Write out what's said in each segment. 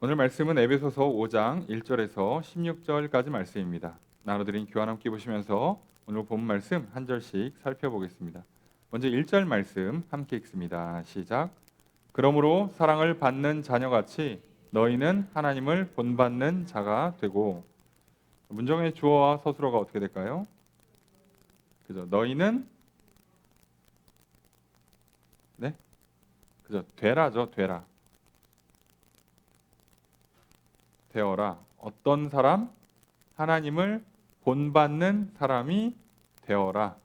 오늘 말씀은 에베소서 5장 1절에서 16절까지 말씀입니다. 나눠드린 교환 함께 보시면서 오늘 본 말씀 한 절씩 살펴보겠습니다. 먼저 1절 말씀 함께 읽습니다. 시작. 그러므로 사랑을 받는 자녀같이 너희는 하나님을 본받는 자가 되고. 문정의 주어와 서술어가 어떻게 될까요? 그죠? 너희는 네? 그죠? 되라죠. 되라. 되어라. 어떤 사람? 하나님을 본받는 사람이 되어라.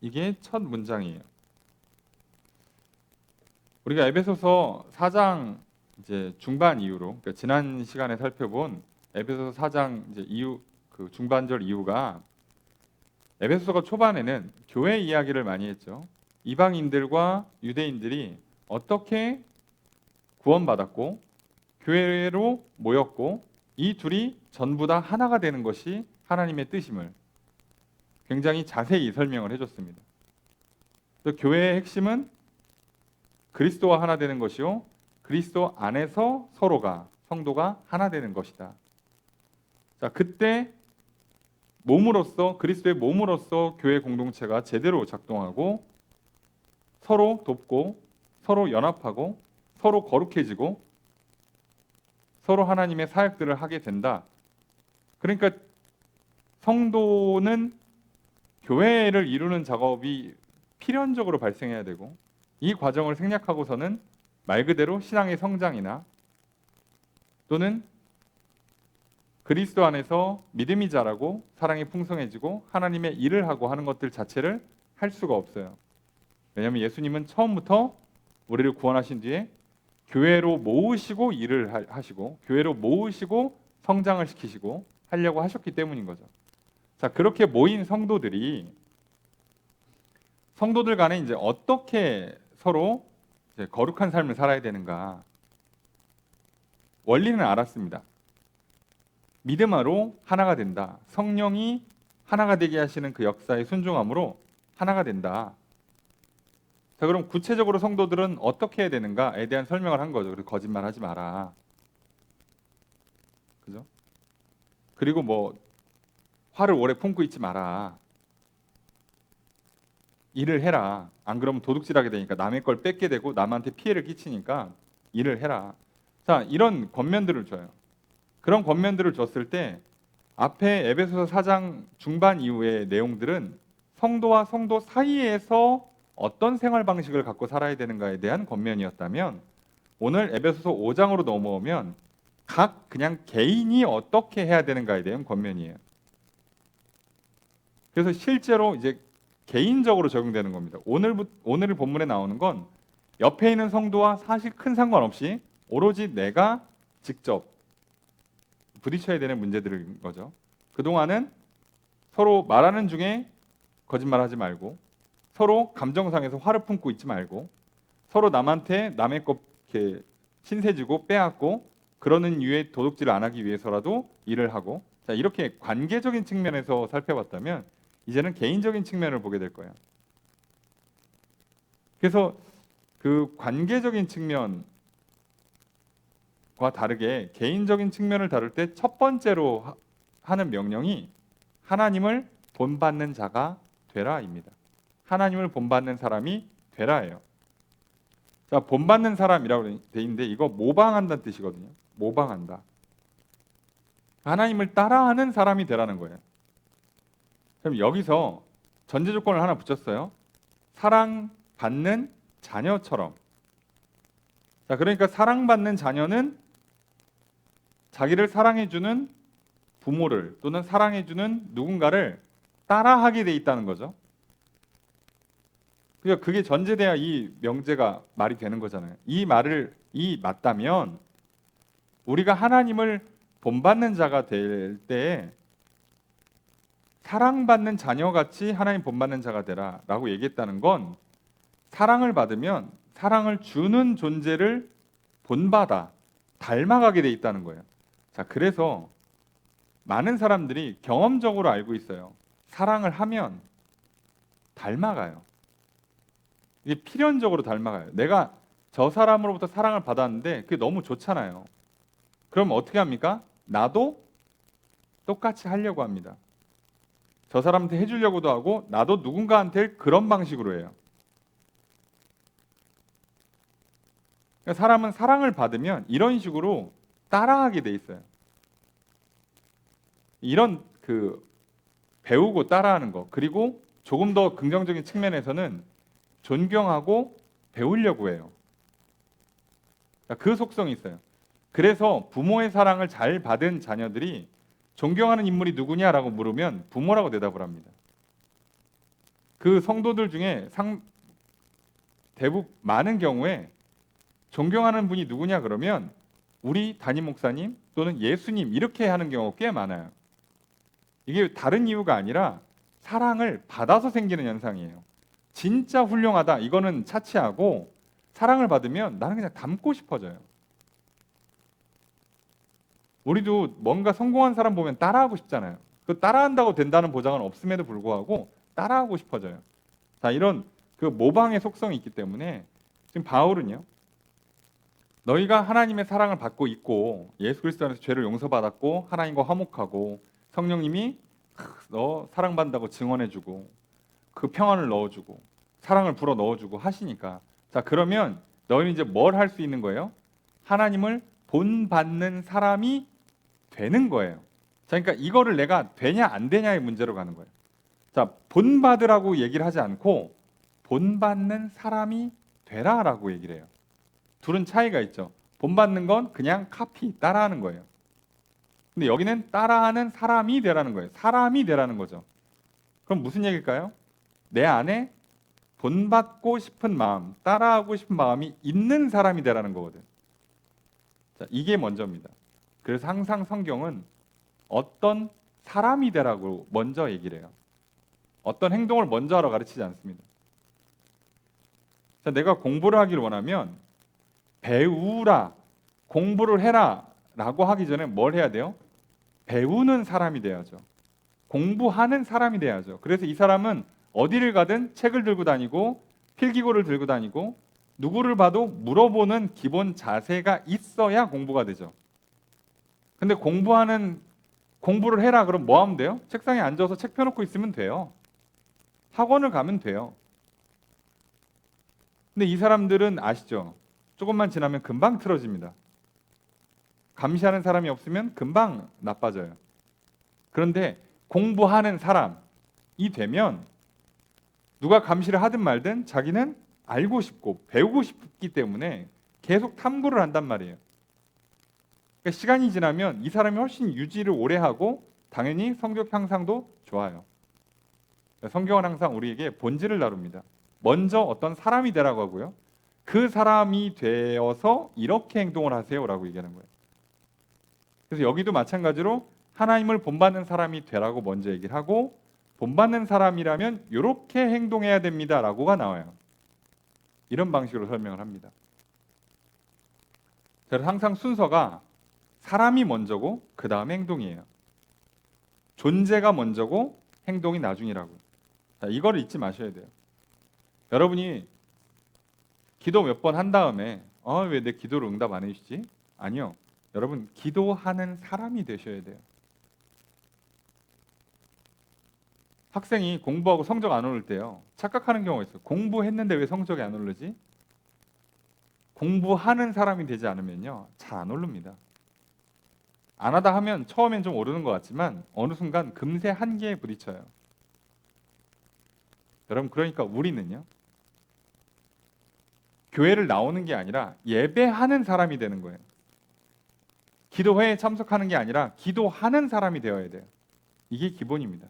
이게 첫 문장이에요. 우리가 에베소서 4장 이제 중반 이후로, 그러니까 지난 시간에 살펴본 에베소서 4장 이제 이후 그 중반절 이후가 에베소서가 초반에는 교회 이야기를 많이 했죠. 이방인들과 유대인들이 어떻게 구원받았고 교회로 모였고 이 둘이 전부 다 하나가 되는 것이 하나님의 뜻임을 굉장히 자세히 설명을 해줬습니다. 또 교회의 핵심은 그리스도와 하나 되는 것이요 그리스도 안에서 서로가 성도가 하나 되는 것이다. 자, 그때 몸으로서 그리스도의 몸으로서 교회 공동체가 제대로 작동하고 서로 돕고 서로 연합하고 서로 거룩해지고 서로 하나님의 사역들을 하게 된다. 그러니까 성도는 교회를 이루는 작업이 필연적으로 발생해야 되고 이 과정을 생략하고서는 말 그대로 신앙의 성장이나 또는 그리스도 안에서 믿음이 자라고 사랑이 풍성해지고 하나님의 일을 하고 하는 것들 자체를 할 수가 없어요. 왜냐하면 예수님은 처음부터 우리를 구원하신 뒤에 교회로 모으시고 일을 하시고 교회로 모으시고 성장을 시키시고 하려고 하셨기 때문인 거죠. 자, 그렇게 모인 성도들 간에 이제 어떻게 서로 이제 거룩한 삶을 살아야 되는가 원리는 알았습니다. 믿음으로 하나가 된다. 성령이 하나가 되게 하시는 그 역사에 순종함으로 하나가 된다. 자, 그럼 구체적으로 성도들은 어떻게 해야 되는가에 대한 설명을 한 거죠. 그리고 거짓말하지 마라. 그죠? 그리고 뭐 화를 오래 품고 있지 마라. 일을 해라. 안 그러면 도둑질하게 되니까 남의 걸 뺏게 되고 남한테 피해를 끼치니까 일을 해라. 자, 이런 권면들을 줘요. 그런 권면들을 줬을 때 앞에 에베소서 4장 중반 이후의 내용들은 성도와 성도 사이에서 어떤 생활 방식을 갖고 살아야 되는가에 대한 권면이었다면 오늘 에베소서 5장으로 넘어오면 각 그냥 개인이 어떻게 해야 되는가에 대한 권면이에요. 그래서 실제로 이제 개인적으로 적용되는 겁니다. 오늘 본문에 나오는 건 옆에 있는 성도와 사실 큰 상관없이 오로지 내가 직접 부딪혀야 되는 문제들인 거죠. 그동안은 서로 말하는 중에 거짓말하지 말고 서로 감정상에서 화를 품고 있지 말고 서로 남한테 남의 것 이렇게 신세지고 빼앗고 그러는 이유에 도둑질을 안 하기 위해서라도 일을 하고, 자, 이렇게 관계적인 측면에서 살펴봤다면 이제는 개인적인 측면을 보게 될 거예요. 그래서 그 관계적인 측면과 다르게 개인적인 측면을 다룰 때 첫 번째로 하는 명령이 하나님을 본받는 자가 되라입니다. 하나님을 본받는 사람이 되라예요. 자, 본받는 사람이라고 돼 있는데 이거 모방한다는 뜻이거든요. 모방한다. 하나님을 따라하는 사람이 되라는 거예요. 그럼 여기서 전제 조건을 하나 붙였어요. 사랑받는 자녀처럼. 자, 그러니까 사랑받는 자녀는 자기를 사랑해주는 부모를 또는 사랑해주는 누군가를 따라하게 돼 있다는 거죠. 그러니까 그게 전제돼야 이 명제가 말이 되는 거잖아요. 이 맞다면 우리가 하나님을 본받는 자가 될 때 사랑받는 자녀같이 하나님 본받는 자가 되라라고 얘기했다는 건 사랑을 받으면 사랑을 주는 존재를 본받아 닮아가게 돼 있다는 거예요. 자, 그래서 많은 사람들이 경험적으로 알고 있어요. 사랑을 하면 닮아가요. 이게 필연적으로 닮아가요. 내가 저 사람으로부터 사랑을 받았는데 그게 너무 좋잖아요. 그럼 어떻게 합니까? 나도 똑같이 하려고 합니다. 저 사람한테 해주려고도 하고 나도 누군가한테 그런 방식으로 해요. 그러니까 사람은 사랑을 받으면 이런 식으로 따라하게 돼 있어요. 이런 배우고 따라하는 거, 그리고 조금 더 긍정적인 측면에서는 존경하고 배우려고 해요. 그러니까 그 속성이 있어요. 그래서 부모의 사랑을 잘 받은 자녀들이 존경하는 인물이 누구냐라고 물으면 부모라고 대답을 합니다. 그 성도들 중에 대부분 많은 경우에 존경하는 분이 누구냐 그러면 우리 담임 목사님 또는 예수님 이렇게 하는 경우가 꽤 많아요. 이게 다른 이유가 아니라 사랑을 받아서 생기는 현상이에요. 진짜 훌륭하다 이거는 차치하고 사랑을 받으면 나는 그냥 닮고 싶어져요. 우리도 뭔가 성공한 사람 보면 따라하고 싶잖아요. 그 따라한다고 된다는 보장은 없음에도 불구하고 따라하고 싶어져요. 자, 이런 모방의 속성이 있기 때문에 지금 바울은요. 너희가 하나님의 사랑을 받고 있고 예수 그리스도 안에서 죄를 용서받았고 하나님과 화목하고 성령님이 너 사랑받는다고 증언해주고 그 평안을 넣어주고 사랑을 불어 넣어주고 하시니까 자 그러면 너희는 이제 뭘 할 수 있는 거예요? 하나님을 본받는 사람이 되는 거예요. 자, 그러니까 이거를 내가 되냐 안 되냐의 문제로 가는 거예요. 자, 본받으라고 얘기를 하지 않고 본받는 사람이 되라라고 얘기를 해요. 둘은 차이가 있죠. 본받는 건 그냥 카피, 따라하는 거예요. 근데 여기는 따라하는 사람이 되라는 거예요. 사람이 되라는 거죠. 그럼 무슨 얘기일까요? 내 안에 본받고 싶은 마음, 따라하고 싶은 마음이 있는 사람이 되라는 거거든. 자, 이게 먼저입니다. 그래서 항상 성경은 어떤 사람이 되라고 먼저 얘기를 해요. 어떤 행동을 먼저 하러 가르치지 않습니다. 자, 내가 공부를 하기를 원하면 배우라, 공부를 해라 라고 하기 전에 뭘 해야 돼요? 배우는 사람이 돼야죠. 공부하는 사람이 돼야죠. 그래서 이 사람은 어디를 가든 책을 들고 다니고 필기구를 들고 다니고 누구를 봐도 물어보는 기본 자세가 있어야 공부가 되죠. 근데 공부를 해라 그럼 뭐 하면 돼요? 책상에 앉아서 책 펴놓고 있으면 돼요. 학원을 가면 돼요. 근데 이 사람들은 아시죠? 조금만 지나면 금방 틀어집니다. 감시하는 사람이 없으면 금방 나빠져요. 그런데 공부하는 사람이 되면 누가 감시를 하든 말든 자기는 알고 싶고 배우고 싶기 때문에 계속 탐구를 한단 말이에요. 그러니까 시간이 지나면 이 사람이 훨씬 유지를 오래 하고 당연히 성격 향상도 좋아요. 성경은 항상 우리에게 본질을 다룹니다. 먼저 어떤 사람이 되라고 하고요. 그 사람이 되어서 이렇게 행동을 하세요라고 얘기하는 거예요. 그래서 여기도 마찬가지로 하나님을 본받는 사람이 되라고 먼저 얘기를 하고 본받는 사람이라면 이렇게 행동해야 됩니다라고가 나와요. 이런 방식으로 설명을 합니다. 그래서 항상 순서가 사람이 먼저고 그 다음에 행동이에요. 존재가 먼저고 행동이 나중이라고. 자, 이거를 잊지 마셔야 돼요. 여러분이 기도 몇 번 한 다음에 왜 내 기도를 응답 안 해주시지? 아니요. 여러분 기도하는 사람이 되셔야 돼요. 학생이 공부하고 성적 안 오를 때요. 착각하는 경우가 있어요. 공부했는데 왜 성적이 안 오르지? 공부하는 사람이 되지 않으면요. 잘 안 오릅니다. 안 하다 하면 처음엔 좀 오르는 것 같지만 어느 순간 금세 한계에 부딪혀요. 여러분 그러니까 우리는요. 교회를 나오는 게 아니라 예배하는 사람이 되는 거예요. 기도회에 참석하는 게 아니라 기도하는 사람이 되어야 돼요. 이게 기본입니다.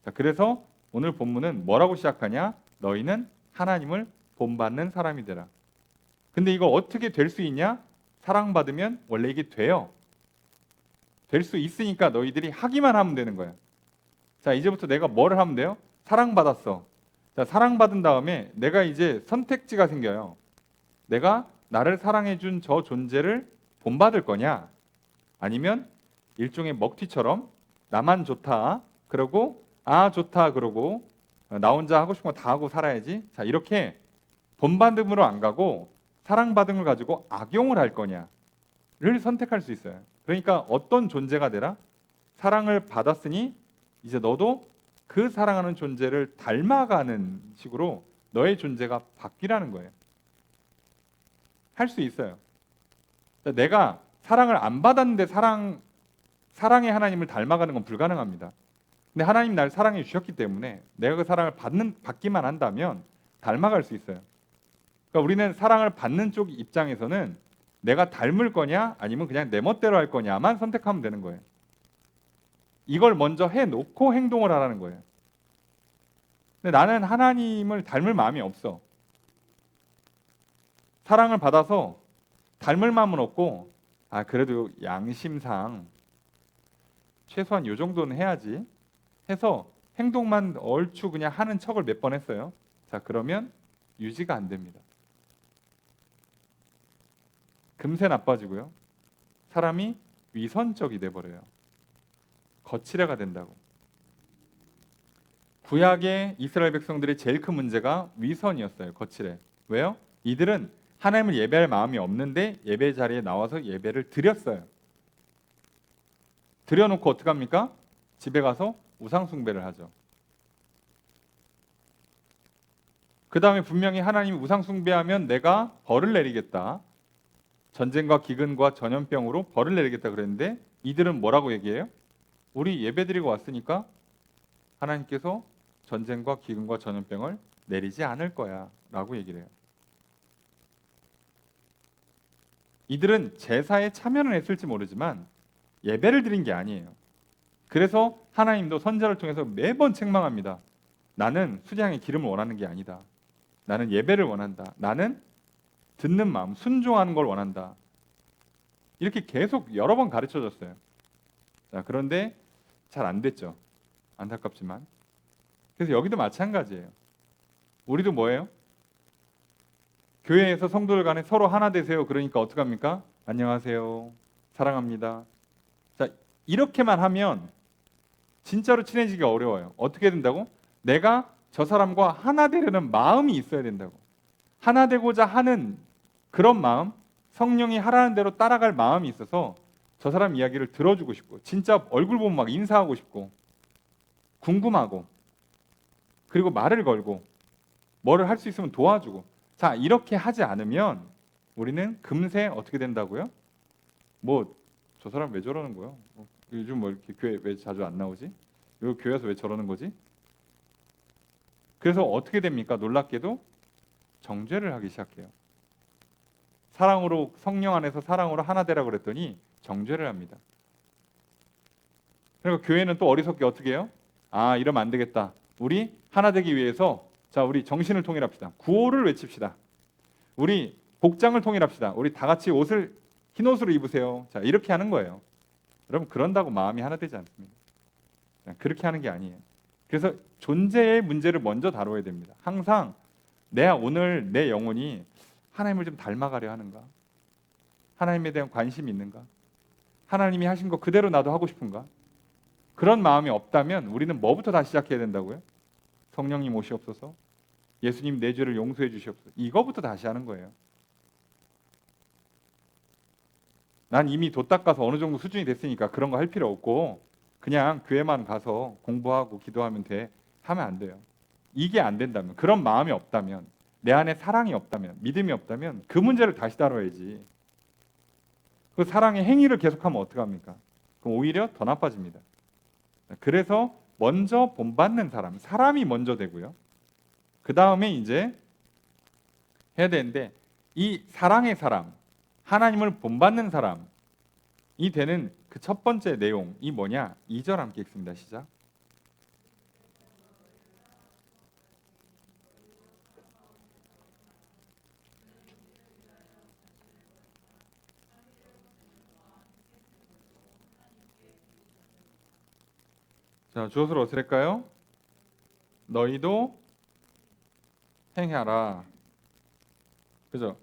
자, 그래서 오늘 본문은 뭐라고 시작하냐? 너희는 하나님을 본받는 사람이 되라. 근데 이거 어떻게 될 수 있냐? 사랑받으면 원래 이게 돼요. 될 수 있으니까 너희들이 하기만 하면 되는 거예요. 자, 이제부터 내가 뭐를 하면 돼요? 사랑받았어. 자, 사랑받은 다음에 내가 이제 선택지가 생겨요. 내가 나를 사랑해준 저 존재를 본받을 거냐? 아니면 일종의 먹튀처럼 나만 좋다 그러고 좋다 그러고 나 혼자 하고 싶은 거 다 하고 살아야지. 자, 이렇게 본받음으로 안 가고 사랑받은 걸 가지고 악용을 할 거냐를 선택할 수 있어요. 그러니까 어떤 존재가 되라? 사랑을 받았으니 이제 너도 그 사랑하는 존재를 닮아가는 식으로 너의 존재가 바뀌라는 거예요. 할 수 있어요. 내가 사랑을 안 받았는데 사랑의 하나님을 닮아가는 건 불가능합니다. 근데 하나님 날 사랑해 주셨기 때문에 내가 그 사랑을 받기만 한다면 닮아갈 수 있어요. 그러니까 우리는 사랑을 받는 쪽 입장에서는 내가 닮을 거냐 아니면 그냥 내 멋대로 할 거냐만 선택하면 되는 거예요. 이걸 먼저 해놓고 행동을 하라는 거예요. 근데 나는 하나님을 닮을 마음이 없어. 사랑을 받아서 닮을 마음은 없고 그래도 양심상 최소한 요 정도는 해야지 해서 행동만 얼추 그냥 하는 척을 몇 번 했어요. 자, 그러면 유지가 안 됩니다. 금세 나빠지고요. 사람이 위선적이 돼버려요. 거칠애가 된다고. 구약의 이스라엘 백성들의 제일 큰 문제가 위선이었어요. 거칠애. 왜요? 이들은 하나님을 예배할 마음이 없는데 예배 자리에 나와서 예배를 드렸어요. 드려놓고 어떡합니까? 집에 가서 우상숭배를 하죠. 그 다음에 분명히 하나님이 우상숭배하면 내가 벌을 내리겠다. 전쟁과 기근과 전염병으로 벌을 내리겠다 그랬는데 이들은 뭐라고 얘기해요? 우리 예배드리고 왔으니까 하나님께서 전쟁과 기근과 전염병을 내리지 않을 거야 라고 얘기를 해요. 이들은 제사에 참여는 했을지 모르지만 예배를 드린 게 아니에요. 그래서 하나님도 선지자를 통해서 매번 책망합니다. 나는 수장의 기름을 원하는 게 아니다. 나는 예배를 원한다. 나는 듣는 마음, 순종하는 걸 원한다. 이렇게 계속 여러 번 가르쳐줬어요. 자, 그런데 잘 안 됐죠. 안타깝지만. 그래서 여기도 마찬가지예요. 우리도 뭐예요? 교회에서 성도들 간에 서로 하나 되세요. 그러니까 어떡합니까? 안녕하세요. 사랑합니다. 자, 이렇게만 하면 진짜로 친해지기 어려워요. 어떻게 된다고? 내가 저 사람과 하나 되려는 마음이 있어야 된다고. 하나 되고자 하는 그런 마음, 성령이 하라는 대로 따라갈 마음이 있어서 저 사람 이야기를 들어주고 싶고 진짜 얼굴 보면 막 인사하고 싶고 궁금하고 그리고 말을 걸고 뭐를 할 수 있으면 도와주고 자, 이렇게 하지 않으면 우리는 금세 어떻게 된다고요? 뭐 저 사람 왜 저러는 거야? 요즘 뭐 이렇게 교회 왜 자주 안 나오지? 여기 교회에서 왜 저러는 거지? 그래서 어떻게 됩니까? 놀랍게도 정죄를 하기 시작해요. 사랑으로 성령 안에서 사랑으로 하나 되라 그랬더니 정죄를 합니다. 그리고 교회는 또 어리석게 어떻게 해요? 이러면 안 되겠다. 우리 하나 되기 위해서 자, 우리 정신을 통일합시다. 구호를 외칩시다. 우리 복장을 통일합시다. 우리 다 같이 흰 옷으로 입으세요. 자, 이렇게 하는 거예요. 여러분 그런다고 마음이 하나 되지 않습니다. 그렇게 하는 게 아니에요. 그래서 존재의 문제를 먼저 다뤄야 됩니다. 항상 오늘 내 영혼이 하나님을 좀 닮아가려 하는가? 하나님에 대한 관심이 있는가? 하나님이 하신 거 그대로 나도 하고 싶은가? 그런 마음이 없다면 우리는 뭐부터 다시 시작해야 된다고요? 성령님 오시옵소서. 예수님 내 죄를 용서해 주시옵소서. 이거부터 다시 하는 거예요. 난 이미 도 닦아서 어느 정도 수준이 됐으니까 그런 거 할 필요 없고 그냥 교회만 가서 공부하고 기도하면 돼. 하면 안 돼요. 이게 안 된다면, 그런 마음이 없다면, 내 안에 사랑이 없다면, 믿음이 없다면 그 문제를 다시 다뤄야지. 그 사랑의 행위를 계속하면 어떡합니까? 그럼 오히려 더 나빠집니다. 그래서 먼저 본받는 사람이 먼저 되고요. 그 다음에 이제 해야 되는데 이 사랑의 사람, 하나님을 본받는 사람이 되는 그 첫 번째 내용이 뭐냐? 2절 함께 읽습니다. 시작. 자, 주어를 어떻게 할까요? 너희도 행하라. 그죠?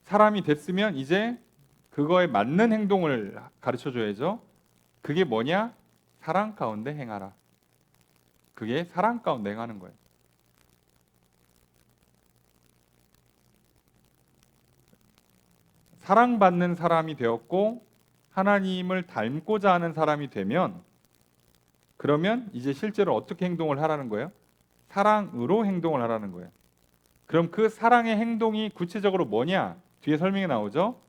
사람이 됐으면 이제 그거에 맞는 행동을 가르쳐 줘야죠. 그게 뭐냐? 사랑 가운데 행하라. 그게 사랑 가운데 행하는 거예요. 사랑받는 사람이 되었고 하나님을 닮고자 하는 사람이 되면 그러면 이제 실제로 어떻게 행동을 하라는 거예요? 사랑으로 행동을 하라는 거예요. 그럼 그 사랑의 행동이 구체적으로 뭐냐? 뒤에 설명이 나오죠.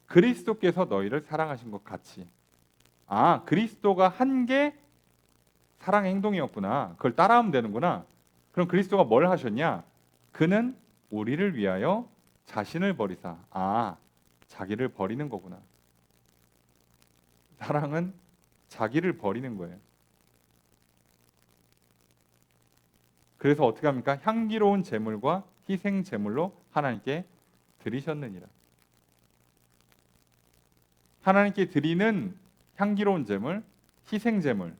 그리스도께서 너희를 사랑하신 것 같이. 아, 그리스도가 한 게 사랑의 행동이었구나. 그걸 따라하면 되는구나. 그럼 그리스도가 뭘 하셨냐? 그는 우리를 위하여 자신을 버리사. 아, 자기를 버리는 거구나. 사랑은 자기를 버리는 거예요. 그래서 어떻게 합니까? 향기로운 제물과 희생 제물로 하나님께 드리셨느니라. 하나님께 드리는 향기로운 제물, 희생 제물로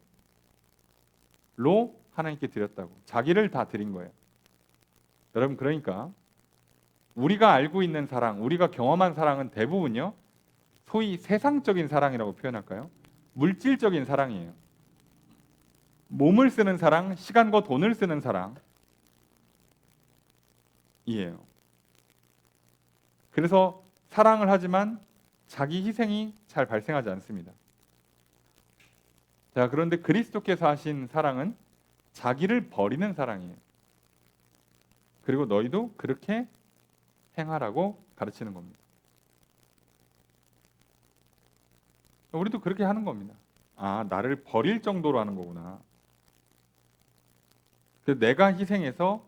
하나님께 드렸다고. 자기를 다 드린 거예요. 여러분, 그러니까 우리가 알고 있는 사랑, 우리가 경험한 사랑은 대부분요, 소위 세상적인 사랑이라고 표현할까요? 물질적인 사랑이에요. 몸을 쓰는 사랑, 시간과 돈을 쓰는 사랑이에요. 그래서 사랑을 하지만 자기 희생이 잘 발생하지 않습니다. 자, 그런데 그리스도께서 하신 사랑은 자기를 버리는 사랑이에요. 그리고 너희도 그렇게 행하라고 가르치는 겁니다. 우리도 그렇게 하는 겁니다. 아, 나를 버릴 정도로 하는 거구나. 그래서 내가 희생해서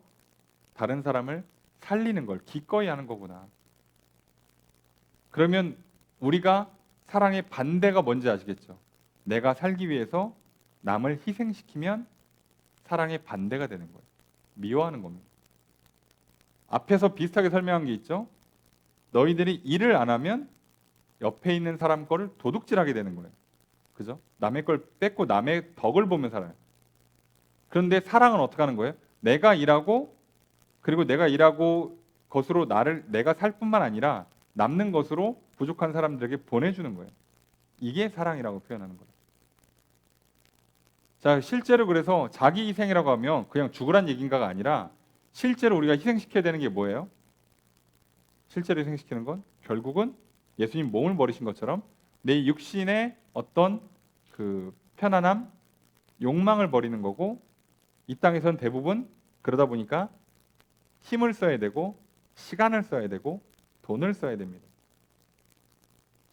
다른 사람을 살리는 걸 기꺼이 하는 거구나. 그러면 우리가 사랑의 반대가 뭔지 아시겠죠? 내가 살기 위해서 남을 희생시키면 사랑의 반대가 되는 거예요. 미워하는 겁니다. 앞에서 비슷하게 설명한 게 있죠? 너희들이 일을 안 하면 옆에 있는 사람 거를 도둑질하게 되는 거예요. 그죠? 남의 걸 뺏고 남의 덕을 보며 살아요. 그런데 사랑은 어떻게 하는 거예요? 내가 일하고 그리고 내가 일하고 것으로 내가 살 뿐만 아니라 남는 것으로 부족한 사람들에게 보내주는 거예요. 이게 사랑이라고 표현하는 거예요. 자, 실제로 그래서 자기 희생이라고 하면 그냥 죽으란 얘기인가가 아니라 실제로 우리가 희생시켜야 되는 게 뭐예요? 실제로 희생시키는 건 결국은 예수님 몸을 버리신 것처럼 내 육신의 어떤 그 편안함, 욕망을 버리는 거고 이 땅에서는 대부분 그러다 보니까 힘을 써야 되고 시간을 써야 되고 돈을 써야 됩니다.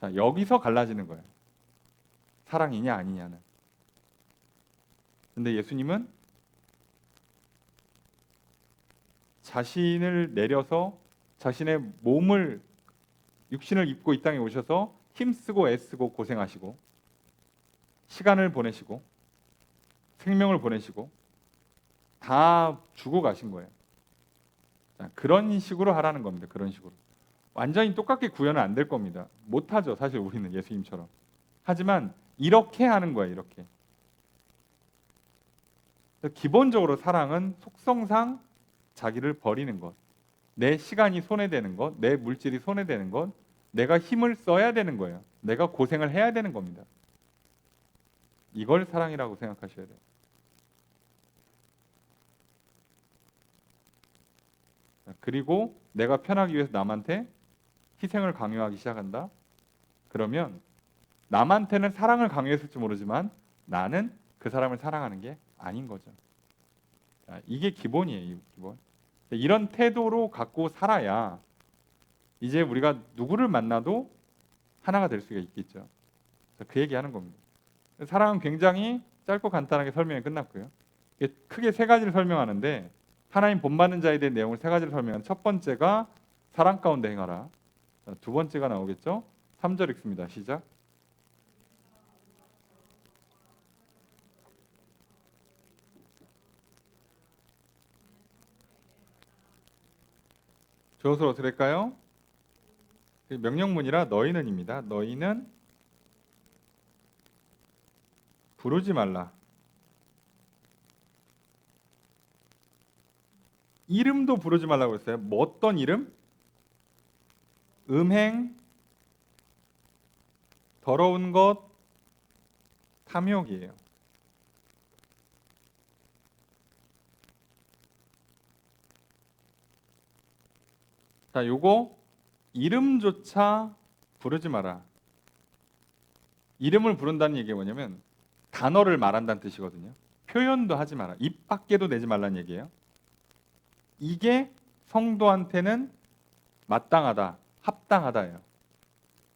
자, 여기서 갈라지는 거예요. 사랑이냐 아니냐는. 근데 예수님은 자신을 내려서 자신의 몸을 육신을 입고 이 땅에 오셔서 힘쓰고 애쓰고 고생하시고 시간을 보내시고 생명을 보내시고 다 주고 가신 거예요. 자, 그런 식으로 하라는 겁니다. 그런 식으로. 완전히 똑같게 구현은 안 될 겁니다. 못하죠. 사실 우리는 예수님처럼. 하지만 이렇게 하는 거예요. 이렇게. 기본적으로 사랑은 속성상 자기를 버리는 것. 내 시간이 손해되는 것, 내 물질이 손해되는 것, 내가 힘을 써야 되는 거예요. 내가 고생을 해야 되는 겁니다. 이걸 사랑이라고 생각하셔야 돼요. 그리고 내가 편하기 위해서 남한테 희생을 강요하기 시작한다. 그러면 남한테는 사랑을 강요했을지 모르지만 나는 그 사람을 사랑하는 게 아닌 거죠. 이게 기본이에요. 기본. 이런 태도로 갖고 살아야 이제 우리가 누구를 만나도 하나가 될 수가 있겠죠. 그 얘기하는 겁니다. 사랑은 굉장히 짧고 간단하게 설명이 끝났고요. 크게 세 가지를 설명하는데 하나님 본받는 자에 대한 내용을 세 가지를 설명하는 첫 번째가 사랑 가운데 행하라. 두 번째가 나오겠죠. 3절 읽습니다. 시작. 저것을 어떻게 할까요? 명령문이라 너희는입니다. 너희는 부르지 말라. 이름도 부르지 말라고 했어요. 뭐 어떤 이름? 음행, 더러운 것, 탐욕이에요. 자, 요거 이름조차 부르지 마라. 이름을 부른다는 얘기가 뭐냐면 단어를 말한다는 뜻이거든요. 표현도 하지 마라. 입 밖에도 내지 말라는 얘기예요. 이게 성도한테는 마땅하다, 합당하다예요.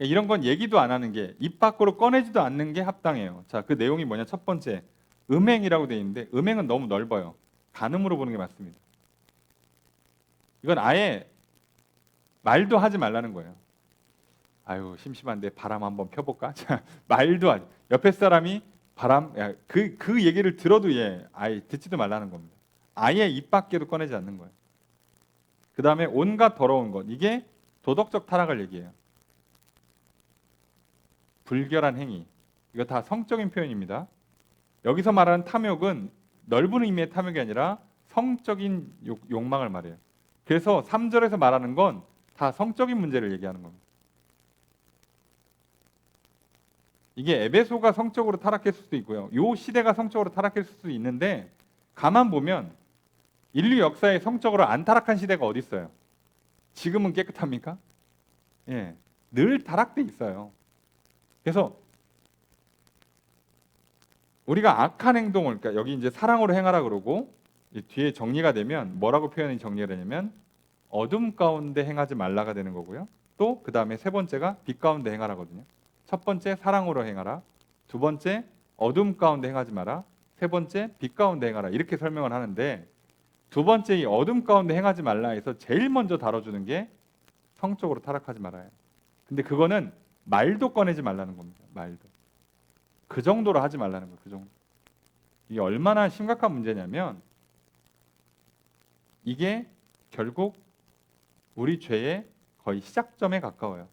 이런 건 얘기도 안 하는 게, 입 밖으로 꺼내지도 않는 게 합당해요. 자, 그 내용이 뭐냐? 첫 번째, 음행이라고 되어 있는데 음행은 너무 넓어요. 간음으로 보는 게 맞습니다. 이건 아예 말도 하지 말라는 거예요. 아유, 심심한데 바람 한번 펴볼까? 자, 말도 하지. 옆에 사람이 바람, 그 얘기를 들어도 아예 듣지도 말라는 겁니다. 아예 입 밖에도 꺼내지 않는 거예요. 그 다음에 온갖 더러운 것, 이게 도덕적 타락을 얘기해요. 불결한 행위, 이거 다 성적인 표현입니다. 여기서 말하는 탐욕은 넓은 의미의 탐욕이 아니라 성적인 욕망을 말해요. 그래서 3절에서 말하는 건 다 성적인 문제를 얘기하는 겁니다. 이게 에베소가 성적으로 타락했을 수도 있고요. 요 시대가 성적으로 타락했을 수도 있는데, 가만 보면 인류 역사에 성적으로 안 타락한 시대가 어디 있어요? 지금은 깨끗합니까? 예, 늘 타락돼 있어요. 그래서 우리가 악한 행동을, 그러니까 여기 이제 사랑으로 행하라 그러고, 뒤에 정리가 되면 뭐라고 표현이 정리가 되냐면 어둠 가운데 행하지 말라가 되는 거고요. 또 그 다음에 세 번째가 빛 가운데 행하라거든요. 첫 번째 사랑으로 행하라, 두 번째 어둠 가운데 행하지 마라, 세 번째 빛 가운데 행하라, 이렇게 설명을 하는데, 두 번째 이 어둠 가운데 행하지 말라에서 제일 먼저 다뤄주는 게 성적으로 타락하지 말아요. 근데 그거는 말도 꺼내지 말라는 겁니다. 말도. 그 정도로 하지 말라는 거예요. 그 정도. 이게 얼마나 심각한 문제냐면, 이게 결국 우리 죄의 거의 시작점에 가까워요.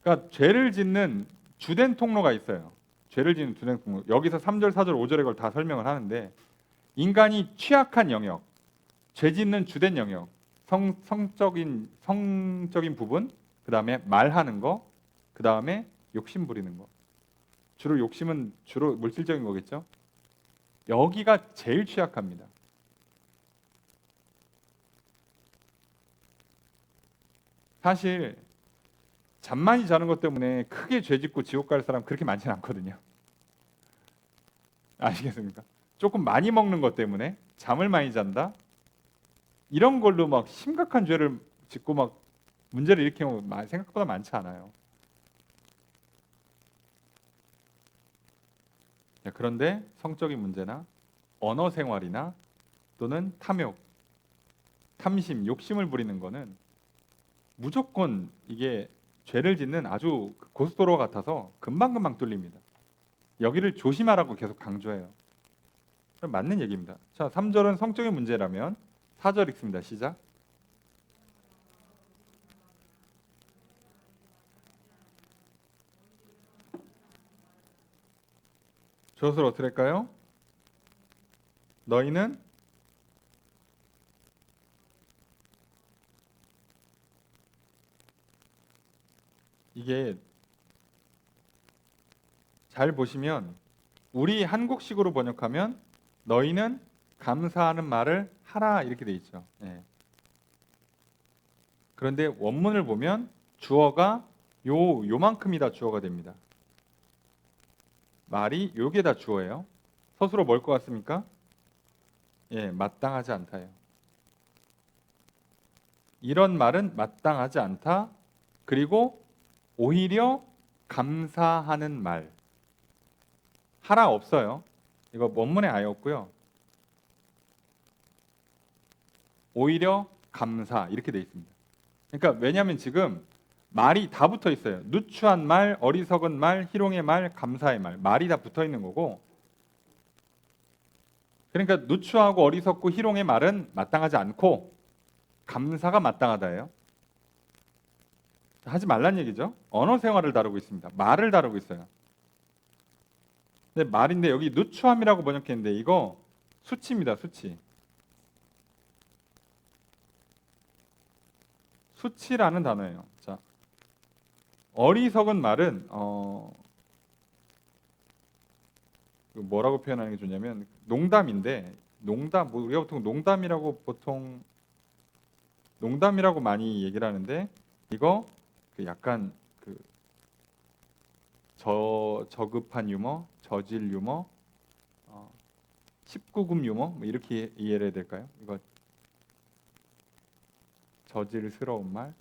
그러니까 죄를 짓는 주된 통로가 있어요. 죄를 짓는 주된 통로. 여기서 3절, 4절, 5절에 걸 다 설명을 하는데, 인간이 취약한 영역, 죄 짓는 주된 영역, 성적인 부분, 그 다음에 말하는 거, 그 다음에 욕심 부리는 거. 주로 욕심은 주로 물질적인 거겠죠. 여기가 제일 취약합니다. 사실 잠 많이 자는 것 때문에 크게 죄 짓고 지옥 갈 사람 그렇게 많지는 않거든요. 아시겠습니까? 조금 많이 먹는 것 때문에 잠을 많이 잔다, 이런 걸로 막 심각한 죄를 짓고 막 문제를 일으키는 거 생각보다 많지 않아요. 그런데 성적인 문제나 언어 생활이나 또는 탐욕, 탐심, 욕심을 부리는 거는 무조건 이게 죄를 짓는 아주 고속도로 같아서 금방금방 뚫립니다. 여기를 조심하라고 계속 강조해요. 맞는 얘기입니다. 자, 3절은 성적인 문제라면 4절 읽습니다. 시작. 저것을 어떻게 할까요? 너희는 이게 잘 보시면 우리 한국식으로 번역하면 너희는 감사하는 말을 하라 이렇게 돼 있죠. 예. 그런데 원문을 보면 주어가 요만큼이 다 주어가 됩니다. 말이 요게 다 주어예요. 서술어 뭘 것 같습니까? 예, 마땅하지 않다예요. 이런 말은 마땅하지 않다. 그리고 오히려 감사하는 말. 하라 없어요. 이거 원문에 아예 없고요. 오히려 감사 이렇게 돼 있습니다. 그러니까 왜냐하면 지금 말이 다 붙어 있어요. 누추한 말, 어리석은 말, 희롱의 말, 감사의 말, 말이 다 붙어 있는 거고, 그러니까 누추하고 어리석고 희롱의 말은 마땅하지 않고 감사가 마땅하다예요. 하지 말란 얘기죠. 언어 생활을 다루고 있습니다. 말을 다루고 있어요. 근데 말인데 여기 누추함이라고 번역했는데 이거 수치입니다. 수치. 수치라는 단어예요. 자, 어리석은 말은 뭐라고 표현하는 게 좋냐면 농담인데, 농담, 우리가 보통 농담이라고 보통 농담이라고 많이 얘기를 하는데 이거 그 약간 그 저급한 유머, 저질 유머, 19금 유머 뭐 이렇게 이해를 해야 될까요? 이거 저질스러운 말.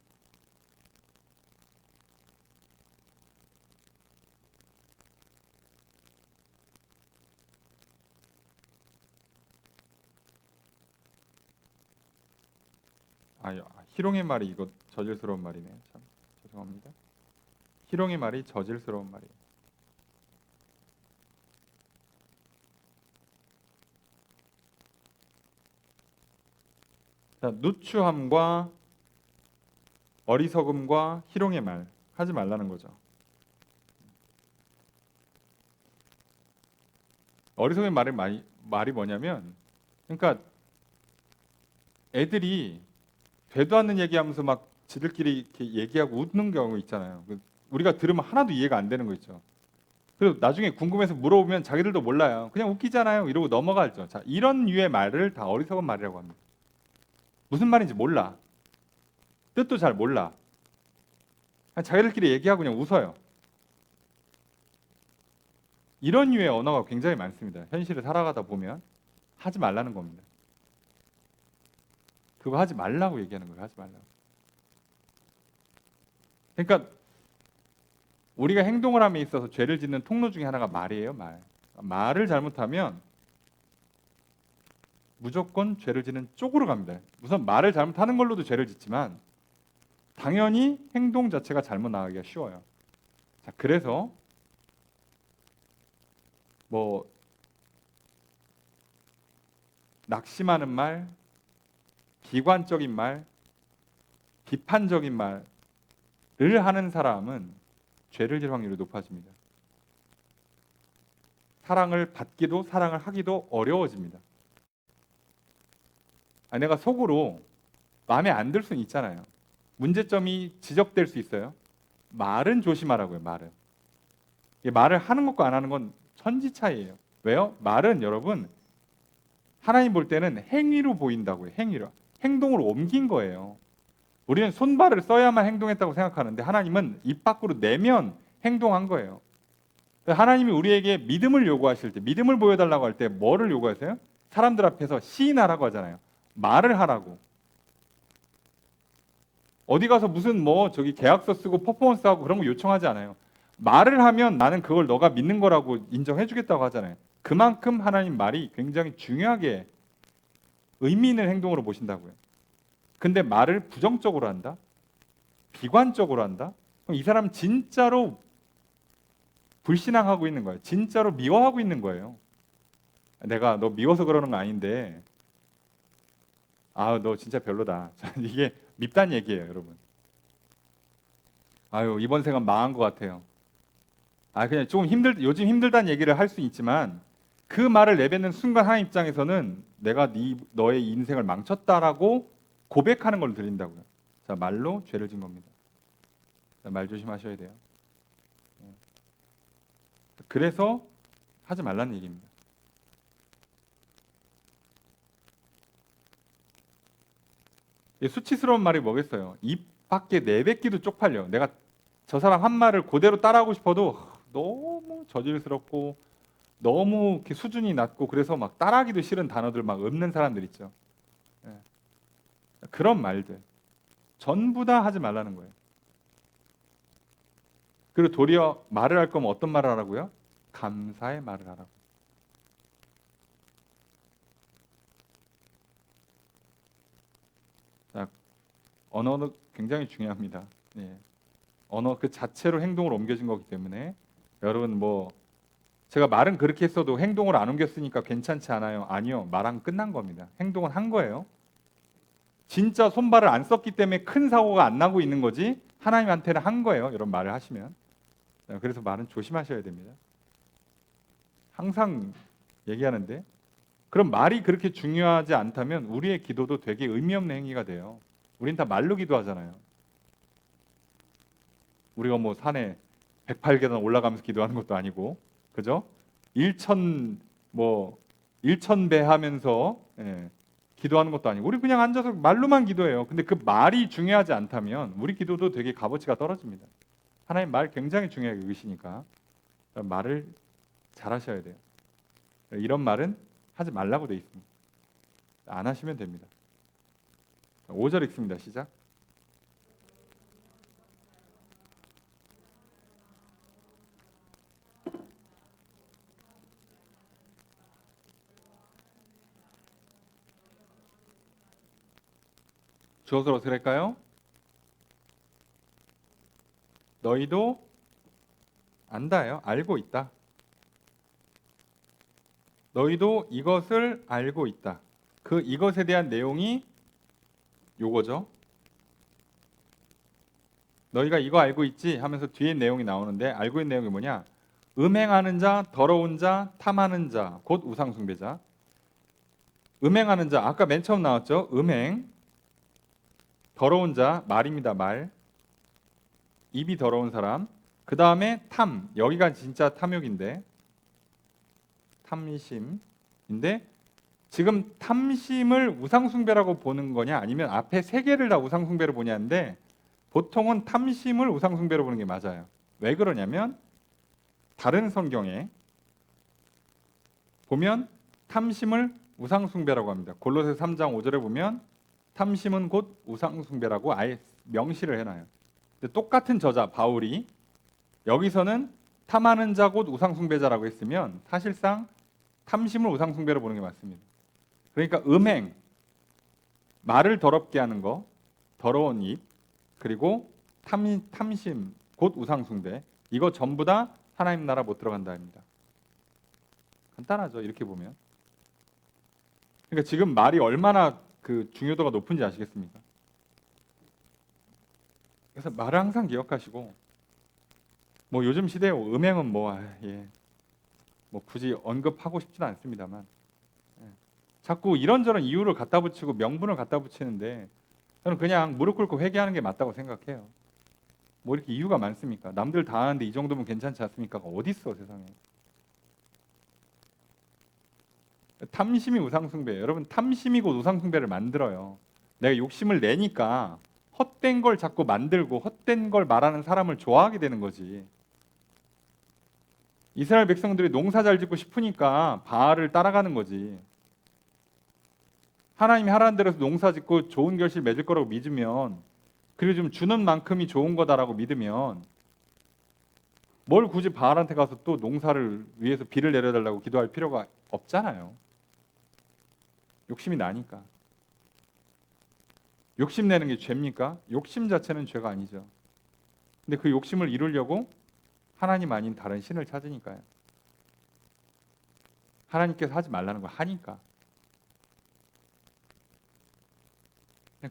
희롱의 말이 이거 저질스러운 말이네요. 참 죄송합니다. 희롱의 말이 저질스러운 말이에요. 자, 누추함과 어리석음과 희롱의 말 하지 말라는 거죠. 어리석음의 말이 뭐냐면, 그러니까 애들이 되도 않는 얘기하면서 막 지들끼리 이렇게 얘기하고 웃는 경우 있잖아요. 우리가 들으면 하나도 이해가 안 되는 거 있죠. 그리고 나중에 궁금해서 물어보면 자기들도 몰라요. 그냥 웃기잖아요. 이러고 넘어가죠. 자, 이런 류의 말을 다 어리석은 말이라고 합니다. 무슨 말인지 몰라. 뜻도 잘 몰라. 그냥 자기들끼리 얘기하고 그냥 웃어요. 이런 류의 언어가 굉장히 많습니다. 현실을 살아가다 보면 하지 말라는 겁니다. 그거 하지 말라고 얘기하는 거예요. 하지 말라고. 그러니까 우리가 행동을 함에 있어서 죄를 짓는 통로 중에 하나가 말이에요. 말을 잘못하면 무조건 죄를 짓는 쪽으로 갑니다. 우선 말을 잘못하는 걸로도 죄를 짓지만 당연히 행동 자체가 잘못 나가기가 쉬워요. 자, 그래서 뭐 낙심하는 말, 비관적인 말, 비판적인 말을 하는 사람은 죄를 질 확률이 높아집니다. 사랑을 받기도 사랑을 하기도 어려워집니다. 내가 속으로 마음에 안 들 수는 있잖아요. 문제점이 지적될 수 있어요. 말은 조심하라고요. 말을 하는 것과 안 하는 건 천지 차이예요. 왜요? 말은 여러분 하나님 볼 때는 행위로 보인다고요. 행위로. 행동으로 옮긴 거예요. 우리는 손발을 써야만 행동했다고 생각하는데 하나님은 입 밖으로 내면 행동한 거예요. 하나님이 우리에게 믿음을 요구하실 때, 믿음을 보여달라고 할 때 뭐를 요구하세요? 사람들 앞에서 시인하라고 하잖아요. 말을 하라고. 어디 가서 무슨 계약서 쓰고 퍼포먼스하고 그런 거 요청하지 않아요. 말을 하면 나는 그걸 너가 믿는 거라고 인정해주겠다고 하잖아요. 그만큼 하나님 말이 굉장히 중요하게 의미 있는 행동으로 보신다고요. 근데 말을 부정적으로 한다? 비관적으로 한다? 그럼 이 사람은 진짜로 불신앙하고 있는 거예요. 진짜로 미워하고 있는 거예요. 내가 너 미워서 그러는 거 아닌데 너 진짜 별로다. 이게 밉단 얘기예요, 여러분. 이번 생은 망한 것 같아요. 그냥 좀 요즘 힘들다는 얘기를 할 수 있지만 그 말을 내뱉는 순간 하나님 입장에서는 내가 너의 인생을 망쳤다라고 고백하는 걸 드린다고요. 자, 말로 죄를 진 겁니다. 자, 말 조심하셔야 돼요. 그래서 하지 말라는 얘기입니다. 수치스러운 말이 뭐겠어요? 입 밖에 내뱉기도 쪽팔려. 내가 저 사람 한 말을 그대로 따라하고 싶어도 너무 저질스럽고 너무 이렇게 수준이 낮고 그래서 막 따라하기도 싫은 단어들 막 읊는 사람들 있죠. 그런 말들 전부 다 하지 말라는 거예요. 그리고 도리어 말을 할 거면 어떤 말을 하라고요? 감사의 말을 하라고. 자, 언어는 굉장히 중요합니다. 언어 그 자체로 행동으로 옮겨진 거기 때문에 여러분 제가 말은 그렇게 했어도 행동을 안 옮겼으니까 괜찮지 않아요? 아니요. 말은 끝난 겁니다. 행동은 한 거예요. 진짜 손발을 안 썼기 때문에 큰 사고가 안 나고 있는 거지 하나님한테는 한 거예요. 이런 말을 하시면. 그래서 말은 조심하셔야 됩니다. 항상 얘기하는데 그럼 말이 그렇게 중요하지 않다면 우리의 기도도 되게 의미 없는 행위가 돼요. 우린 다 말로 기도하잖아요. 우리가 산에 108계단 올라가면서 기도하는 것도 아니고, 그죠? 1,000배 하면서 기도하는 것도 아니고 우리 그냥 앉아서 말로만 기도해요. 근데 그 말이 중요하지 않다면 우리 기도도 되게 값어치가 떨어집니다. 하나님 말 굉장히 중요하게 여기시니까 말을 잘하셔야 돼요. 이런 말은 하지 말라고 돼 있습니다. 안 하시면 됩니다. 5절 읽습니다. 시작. 주어서 어떻게 할까요? 너희도 안다요. 알고 있다. 너희도 이것을 알고 있다. 그 이것에 대한 내용이 요거죠. 너희가 이거 알고 있지 하면서 뒤에 내용이 나오는데 알고 있는 내용이 뭐냐? 음행하는 자, 더러운 자, 탐하는 자, 곧 우상숭배자. 음행하는 자, 아까 맨 처음 나왔죠? 음행. 더러운 자, 말입니다. 말. 입이 더러운 사람. 그 다음에 탐. 여기가 진짜 탐욕인데. 탐심인데 지금 탐심을 우상숭배라고 보는 거냐 아니면 앞에 세 개를 다 우상숭배로 보냐인데 보통은 탐심을 우상숭배로 보는 게 맞아요. 왜 그러냐면 다른 성경에 보면 탐심을 우상숭배라고 합니다. 골로새 3장 5절에 보면 탐심은 곧 우상숭배라고 아예 명시를 해놔요. 근데 똑같은 저자 바울이 여기서는 탐하는 자 곧 우상숭배자라고 했으면 사실상 탐심을 우상숭배로 보는 게 맞습니다. 그러니까 음행, 말을 더럽게 하는 거, 더러운 입, 그리고 탐심, 곧 우상숭배, 이거 전부 다 하나님 나라 못 들어간다 합니다. 간단하죠, 이렇게 보면. 그러니까 지금 말이 얼마나 그 중요도가 높은지 아시겠습니까? 그래서 말을 항상 기억하시고, 뭐 요즘 시대에 음행은 뭐 굳이 언급하고 싶지는 않습니다만, 자꾸 이런저런 이유를 갖다 붙이고 명분을 갖다 붙이는데 저는 그냥 무릎 꿇고 회개하는 게 맞다고 생각해요. 뭐 이렇게 이유가 많습니까? 남들 다 하는데 이 정도면 괜찮지 않습니까? 어디 있어 세상에. 탐심이 우상숭배예요. 여러분 탐심이 곧 우상숭배를 만들어요. 내가 욕심을 내니까 헛된 걸 자꾸 만들고 헛된 걸 말하는 사람을 좋아하게 되는 거지. 이스라엘 백성들이 농사 잘 짓고 싶으니까 바알을 따라가는 거지. 하나님이 하라는 대로 농사 짓고 좋은 결실 맺을 거라고 믿으면, 그리고 좀 주는 만큼이 좋은 거다라고 믿으면 뭘 굳이 바알한테 가서 또 농사를 위해서 비를 내려달라고 기도할 필요가 없잖아요. 욕심이 나니까. 욕심내는 게 죄입니까? 욕심 자체는 죄가 아니죠. 근데 그 욕심을 이루려고 하나님 아닌 다른 신을 찾으니까요. 하나님께서 하지 말라는 걸 하니까.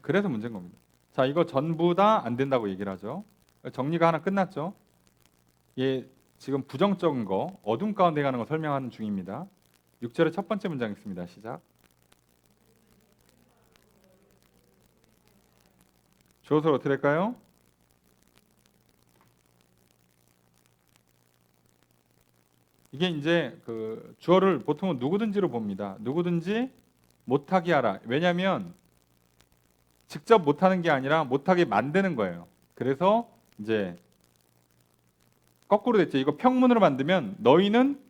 그래서 문제인 겁니다. 자, 이거 전부 다 안 된다고 얘기를 하죠. 정리가 하나 끝났죠. 지금 부정적인 거, 어둠 가운데 가는 거 설명하는 중입니다. 6절의 첫 번째 문장 있습니다. 시작. 주어서 어떻게 될까요? 이게 이제 그 주어를 보통은 누구든지로 봅니다. 누구든지 못하게 하라. 왜냐하면 직접 못하는 게 아니라 못하게 만드는 거예요. 그래서 이제 거꾸로 됐죠. 이거 평문으로 만들면 너희는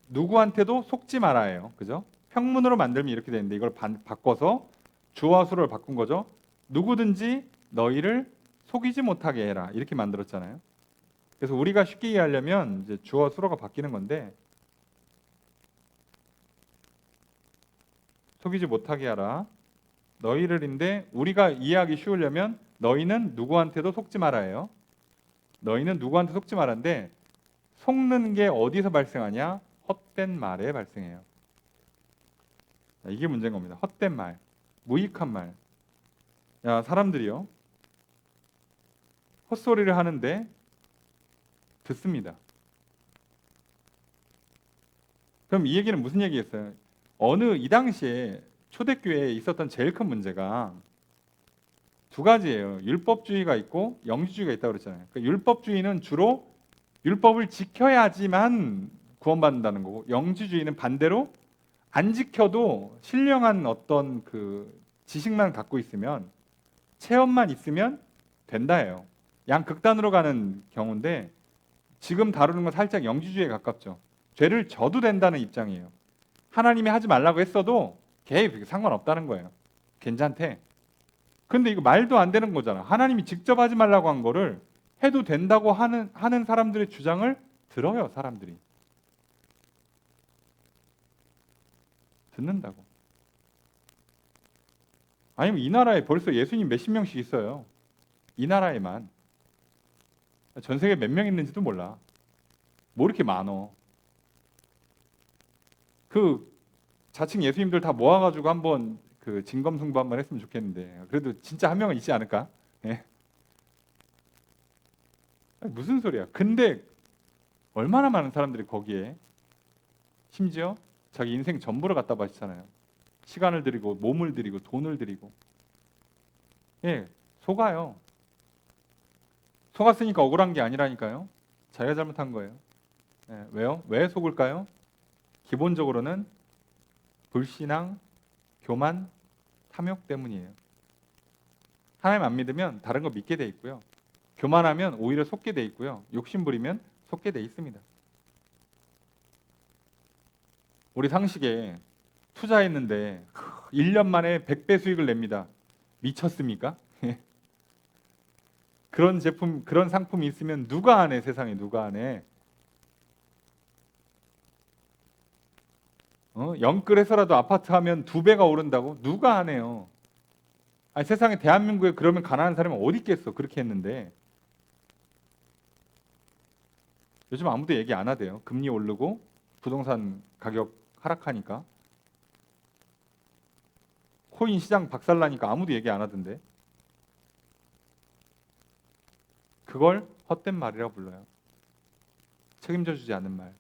누구한테도 속지 말아요. 그죠? 평문으로 만들면 이렇게 되는데 이걸 바꿔서 주와 수를 바꾼 거죠. 누구든지 너희를 속이지 못하게 해라. 이렇게 만들었잖아요. 그래서 우리가 쉽게 이해하려면 이제 주어 수로가 바뀌는 건데 속이지 못하게 하라. 너희를인데 우리가 이해하기 쉬우려면 너희는 누구한테도 속지 말아요. 너희는 누구한테 속지 말았는데 속는 게 어디서 발생하냐? 헛된 말에 발생해요. 이게 문제인 겁니다. 헛된 말, 무익한 말. 야, 사람들이요. 헛소리를 하는데 듣습니다. 그럼 이 얘기는 무슨 얘기겠어요? 이 당시에 초대교회에 있었던 제일 큰 문제가 두 가지예요. 율법주의가 있고 영지주의가 있다고 그랬잖아요. 그러니까 율법주의는 주로 율법을 지켜야지만 구원받는다는 거고 영지주의는 반대로 안 지켜도 신령한 어떤 그 지식만 갖고 있으면, 체험만 있으면 된다예요. 양극단으로 가는 경우인데 지금 다루는 건 살짝 영지주의에 가깝죠. 죄를 져도 된다는 입장이에요. 하나님이 하지 말라고 했어도 걔 상관없다는 거예요. 괜찮대. 근데 이거 말도 안 되는 거잖아. 하나님이 직접 하지 말라고 한 거를 해도 된다고 하는 사람들의 주장을 들어요, 사람들이. 듣는다고. 아니면 이 나라에 벌써 예수님 몇십 명씩 있어요. 이 나라에만. 전 세계 몇 명 있는지도 몰라. 뭐 이렇게 많어. 그 자칭 예수님들 다 모아가지고 한번 그 진검승부 한번 했으면 좋겠는데, 그래도 진짜 한 명은 있지 않을까? 예? 아니, 무슨 소리야? 근데 얼마나 많은 사람들이 거기에 심지어 자기 인생 전부를 갖다 바치잖아요. 시간을 들이고 몸을 들이고 돈을 들이고. 예, 속아요. 속았으니까 억울한 게 아니라니까요. 자기가 잘못한 거예요. 예, 왜요? 왜 속을까요? 기본적으로는 불신앙, 교만, 탐욕 때문이에요. 하나님 안 믿으면 다른 거 믿게 돼 있고요. 교만하면 오히려 속게 돼 있고요. 욕심 부리면 속게 돼 있습니다. 우리 상식에 투자했는데 1년 만에 100배 수익을 냅니다. 미쳤습니까? 그런 제품, 그런 상품이 있으면 누가 안 해? 세상에 누가 안 해? 영끌해서라도 아파트 하면 2배가 오른다고? 누가 안 해요? 아니, 세상에 대한민국에 그러면 가난한 사람이 어디 있겠어? 그렇게 했는데. 요즘 아무도 얘기 안 하대요. 금리 오르고 부동산 가격 하락하니까. 코인 시장 박살나니까 아무도 얘기 안 하던데. 그걸 헛된 말이라고 불러요. 책임져 주지 않는 말.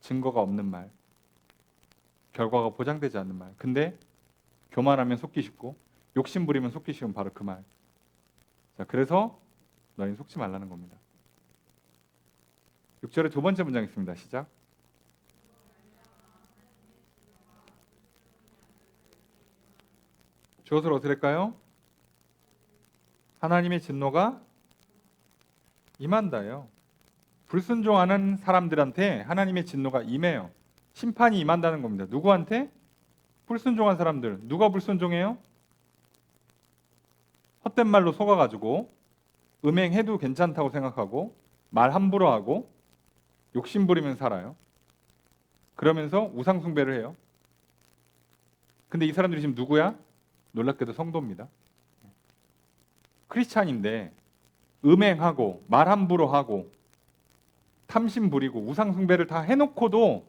증거가 없는 말. 결과가 보장되지 않는 말. 근데 교만하면 속기 쉽고 욕심 부리면 속기 쉬운 바로 그 말. 자, 그래서 너희는 속지 말라는 겁니다. 6절의 두 번째 문장 있습니다. 시작. 주어를 어떻게 할까요? 하나님의 진노가 임한다요. 불순종하는 사람들한테 하나님의 진노가 임해요. 심판이 임한다는 겁니다. 누구한테? 불순종한 사람들. 누가 불순종해요? 헛된 말로 속아가지고 음행해도 괜찮다고 생각하고 말 함부로 하고 욕심 부리면 살아요. 그러면서 우상 숭배를 해요. 근데 이 사람들이 지금 누구야? 놀랍게도 성도입니다. 크리스찬인데 음행하고 말 함부로 하고 탐심 부리고 우상 숭배를 다 해놓고도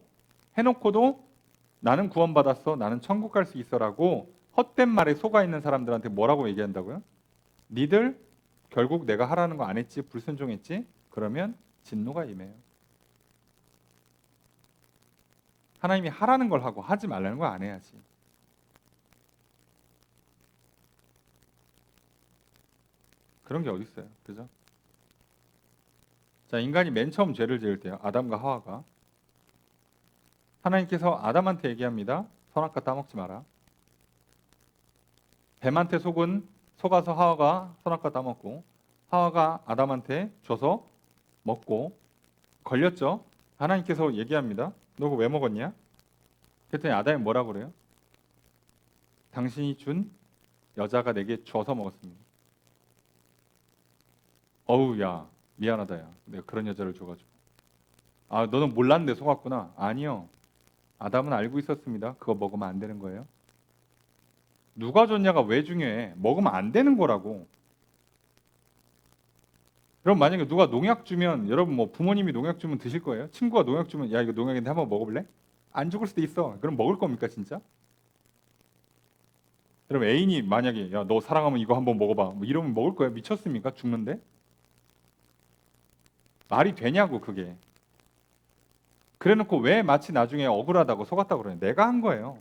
나는 구원받았어, 나는 천국 갈 수 있어라고 헛된 말에 속아 있는 사람들한테 뭐라고 얘기한다고요? 니들 결국 내가 하라는 거 안 했지, 불순종했지? 그러면 진노가 임해요. 하나님이 하라는 걸 하고 하지 말라는 거 안 해야지. 그런 게 어디 있어요, 그죠? 자, 인간이 맨 처음 죄를 지을 때요, 아담과 하와가 하나님께서 아담한테 얘기합니다. 선악과 따먹지 마라. 뱀한테 속아서 하와가 선악과 따먹고 하와가 아담한테 줘서 먹고 걸렸죠. 하나님께서 얘기합니다. 너 그거 왜 먹었냐? 그랬더니 아담이 뭐라고 그래요? 당신이 준 여자가 내게 줘서 먹었습니다. 어우, 야, 미안하다, 야. 내가 그런 여자를 줘가지고. 아, 너는 몰랐는데 속았구나. 아니요. 아담은 알고 있었습니다. 그거 먹으면 안 되는 거예요. 누가 줬냐가 왜 중요해? 먹으면 안 되는 거라고. 여러분, 만약에 누가 농약 주면, 여러분 뭐 부모님이 농약 주면 드실 거예요? 친구가 농약 주면 야, 이거 농약인데 한번 먹어볼래? 안 죽을 수도 있어. 그럼 먹을 겁니까 진짜? 여러분, 애인이 만약에 야, 너 사랑하면 이거 한번 먹어봐, 뭐 이러면 먹을 거예요? 미쳤습니까? 죽는데? 말이 되냐고 그게. 그래놓고 왜 마치 나중에 억울하다고 속았다고 그러냐? 내가 한 거예요.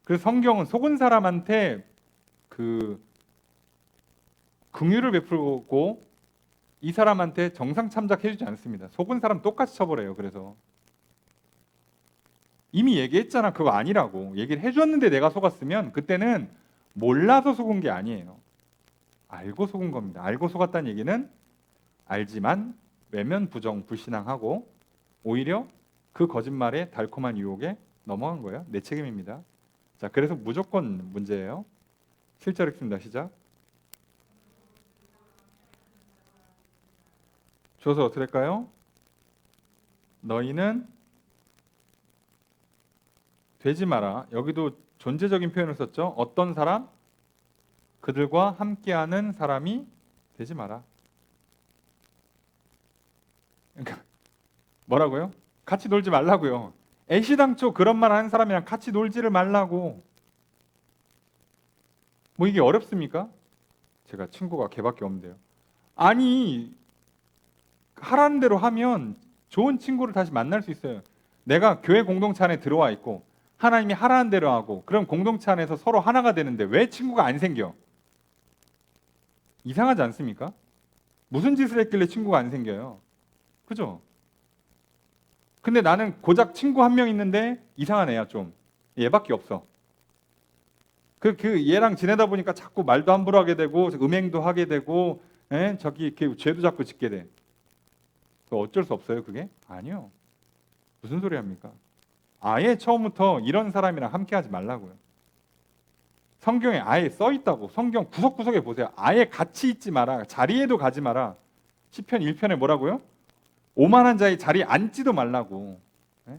그래서 성경은 속은 사람한테 그 긍휼을 베풀고 이 사람한테 정상 참작해주지 않습니다. 속은 사람 똑같이 처벌해요. 그래서 이미 얘기했잖아. 그거 아니라고. 얘기를 해줬는데 내가 속았으면 그때는 몰라서 속은 게 아니에요. 알고 속은 겁니다. 알고 속았다는 얘기는 알지만 외면, 부정, 불신앙하고 오히려 그 거짓말에 달콤한 유혹에 넘어간 거예요. 내 책임입니다. 자, 그래서 무조건 문제예요. 7절 읽습니다. 시작. 줘서 어떻게 할까요? 너희는 되지 마라. 여기도 존재적인 표현을 썼죠. 어떤 사람? 그들과 함께하는 사람이 되지 마라. 그러니까 뭐라고요? 같이 놀지 말라고요. 애시당초 그런 말 하는 사람이랑 같이 놀지를 말라고. 뭐 이게 어렵습니까? 제가 친구가 걔밖에 없는데요. 아니, 하라는 대로 하면 좋은 친구를 다시 만날 수 있어요. 내가 교회 공동체 안에 들어와 있고 하나님이 하라는 대로 하고 그럼 공동체 안에서 서로 하나가 되는데 왜 친구가 안 생겨? 이상하지 않습니까? 무슨 짓을 했길래 친구가 안 생겨요? 그죠? 근데 나는 고작 친구 한 명 있는데 이상한 애야 좀. 얘밖에 없어. 그 얘랑 지내다 보니까 자꾸 말도 함부로 하게 되고 음행도 하게 되고 저기 이렇게 죄도 자꾸 짓게 돼. 어쩔 수 없어요 그게? 아니요. 무슨 소리 합니까? 아예 처음부터 이런 사람이랑 함께 하지 말라고요. 성경에 아예 써 있다고. 성경 구석구석에 보세요. 아예 같이 있지 마라. 자리에도 가지 마라. 시편 1편에 뭐라고요? 오만한 자의 자리에 앉지도 말라고. 예?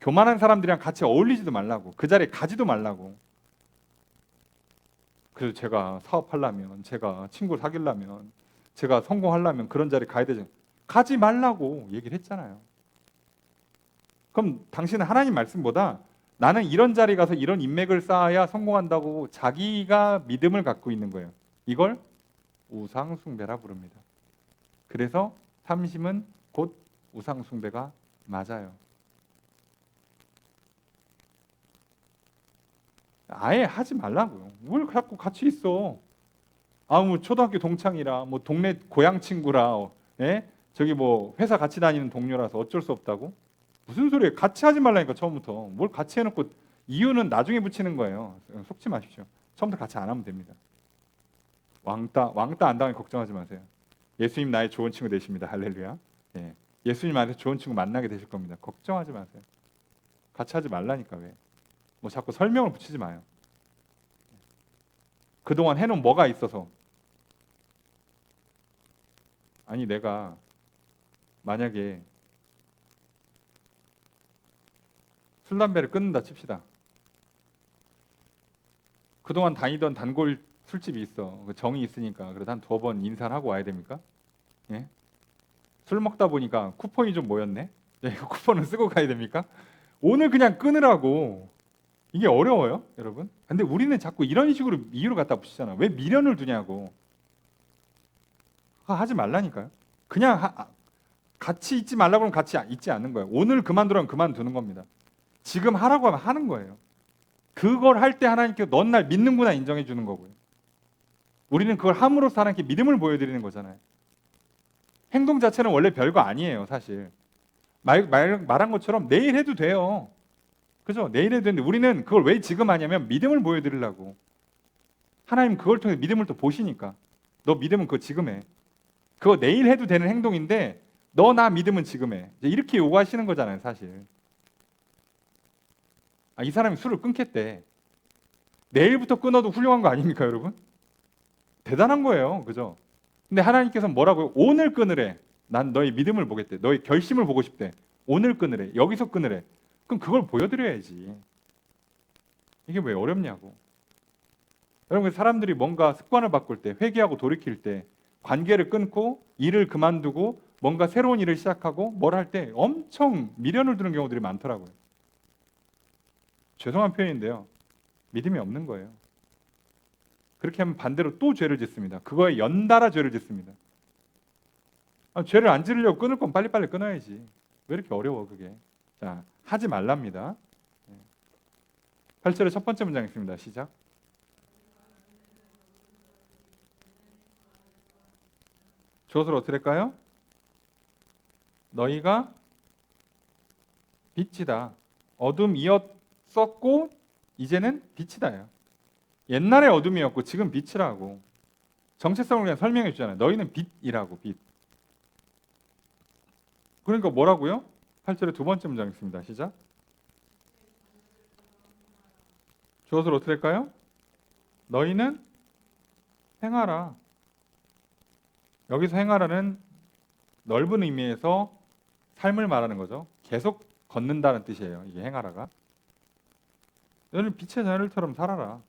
교만한 사람들이랑 같이 어울리지도 말라고. 그 자리에 가지도 말라고. 그래서 제가 사업하려면, 제가 친구 사귀려면, 제가 성공하려면 그런 자리에 가야 되죠. 가지 말라고 얘기를 했잖아요. 그럼 당신은 하나님 말씀보다 나는 이런 자리 가서 이런 인맥을 쌓아야 성공한다고 자기가 믿음을 갖고 있는 거예요. 이걸 우상숭배라 부릅니다. 그래서 삼심은 곧 우상숭배가 맞아요. 아예 하지 말라고요. 뭘 자꾸 같이 있어. 뭐 초등학교 동창이라, 뭐 동네 고향 친구라, 예? 저기 뭐 회사 같이 다니는 동료라서 어쩔 수 없다고? 무슨 소리예요? 같이 하지 말라니까 처음부터. 뭘 같이 해놓고 이유는 나중에 붙이는 거예요. 속지 마십시오. 처음부터 같이 안 하면 됩니다. 왕따 안 당하게 걱정하지 마세요. 예수님 나의 좋은 친구 되십니다. 할렐루야. 예. 예수님 안에서 좋은 친구 만나게 되실 겁니다. 걱정하지 마세요. 같이 하지 말라니까 왜? 뭐 자꾸 설명을 붙이지 마요. 그동안 해놓은 뭐가 있어서. 아니 내가 만약에 술 담배를 끊는다 칩시다. 그동안 다니던 단골 술집이 있어. 정이 있으니까 그래도 한 2번 인사를 하고 와야 됩니까? 예? 술 먹다 보니까 쿠폰이 좀 모였네. 예, 쿠폰을 쓰고 가야 됩니까? 오늘 그냥 끊으라고. 이게 어려워요, 여러분? 근데 우리는 자꾸 이런 식으로 이유를 갖다 붙이잖아. 왜 미련을 두냐고. 하지 말라니까요. 그냥 같이 있지 말라고 하면 같이 있지 않는 거예요. 오늘 그만두라면 그만두는 겁니다. 지금 하라고 하면 하는 거예요. 그걸 할 때 하나님께서 넌 날 믿는구나 인정해 주는 거고요. 우리는 그걸 함으로써 하나님께 믿음을 보여드리는 거잖아요. 행동 자체는 원래 별거 아니에요, 사실. 말한 것처럼 내일 해도 돼요. 그죠? 내일 해도 되는데 우리는 그걸 왜 지금 하냐면 믿음을 보여드리려고. 하나님 그걸 통해 믿음을 또 보시니까. 너 믿음은 그거 지금 해. 그거 내일 해도 되는 행동인데 너 나 믿음은 지금 해. 이렇게 요구하시는 거잖아요, 사실. 이 사람이 술을 끊겠대. 내일부터 끊어도 훌륭한 거 아닙니까, 여러분? 대단한 거예요, 그죠? 근데 하나님께서 뭐라고요? 오늘 끊으래. 난 너의 믿음을 보겠대. 너의 결심을 보고 싶대. 오늘 끊으래. 여기서 끊으래. 그럼 그걸 보여드려야지. 이게 왜 어렵냐고. 여러분, 사람들이 뭔가 습관을 바꿀 때, 회개하고 돌이킬 때, 관계를 끊고 일을 그만두고 뭔가 새로운 일을 시작하고 뭘 할 때 엄청 미련을 두는 경우들이 많더라고요. 죄송한 표현인데요. 믿음이 없는 거예요. 그렇게 하면 반대로 또 죄를 짓습니다. 그거에 연달아 죄를 짓습니다. 죄를 안 지으려고 끊을 건 빨리빨리 끊어야지. 왜 이렇게 어려워 그게. 자, 하지 말랍니다. 8절의 첫 번째 문장 있습니다. 시작. 주어를 어떻게 할까요? 너희가 빛이다. 어둠이었었고 이제는 빛이다요. 옛날에 어둠이었고 지금 빛이라고. 정체성을 그냥 설명해 주잖아요. 너희는 빛이라고, 빛. 그러니까 뭐라고요? 8절의 두 번째 문장 있습니다. 시작. 주어를 어떻게 할까요? 너희는 행하라. 여기서 행하라는 넓은 의미에서 삶을 말하는 거죠. 계속 걷는다는 뜻이에요. 이게 행하라가. 너희는 빛의 자녀들처럼 살아라.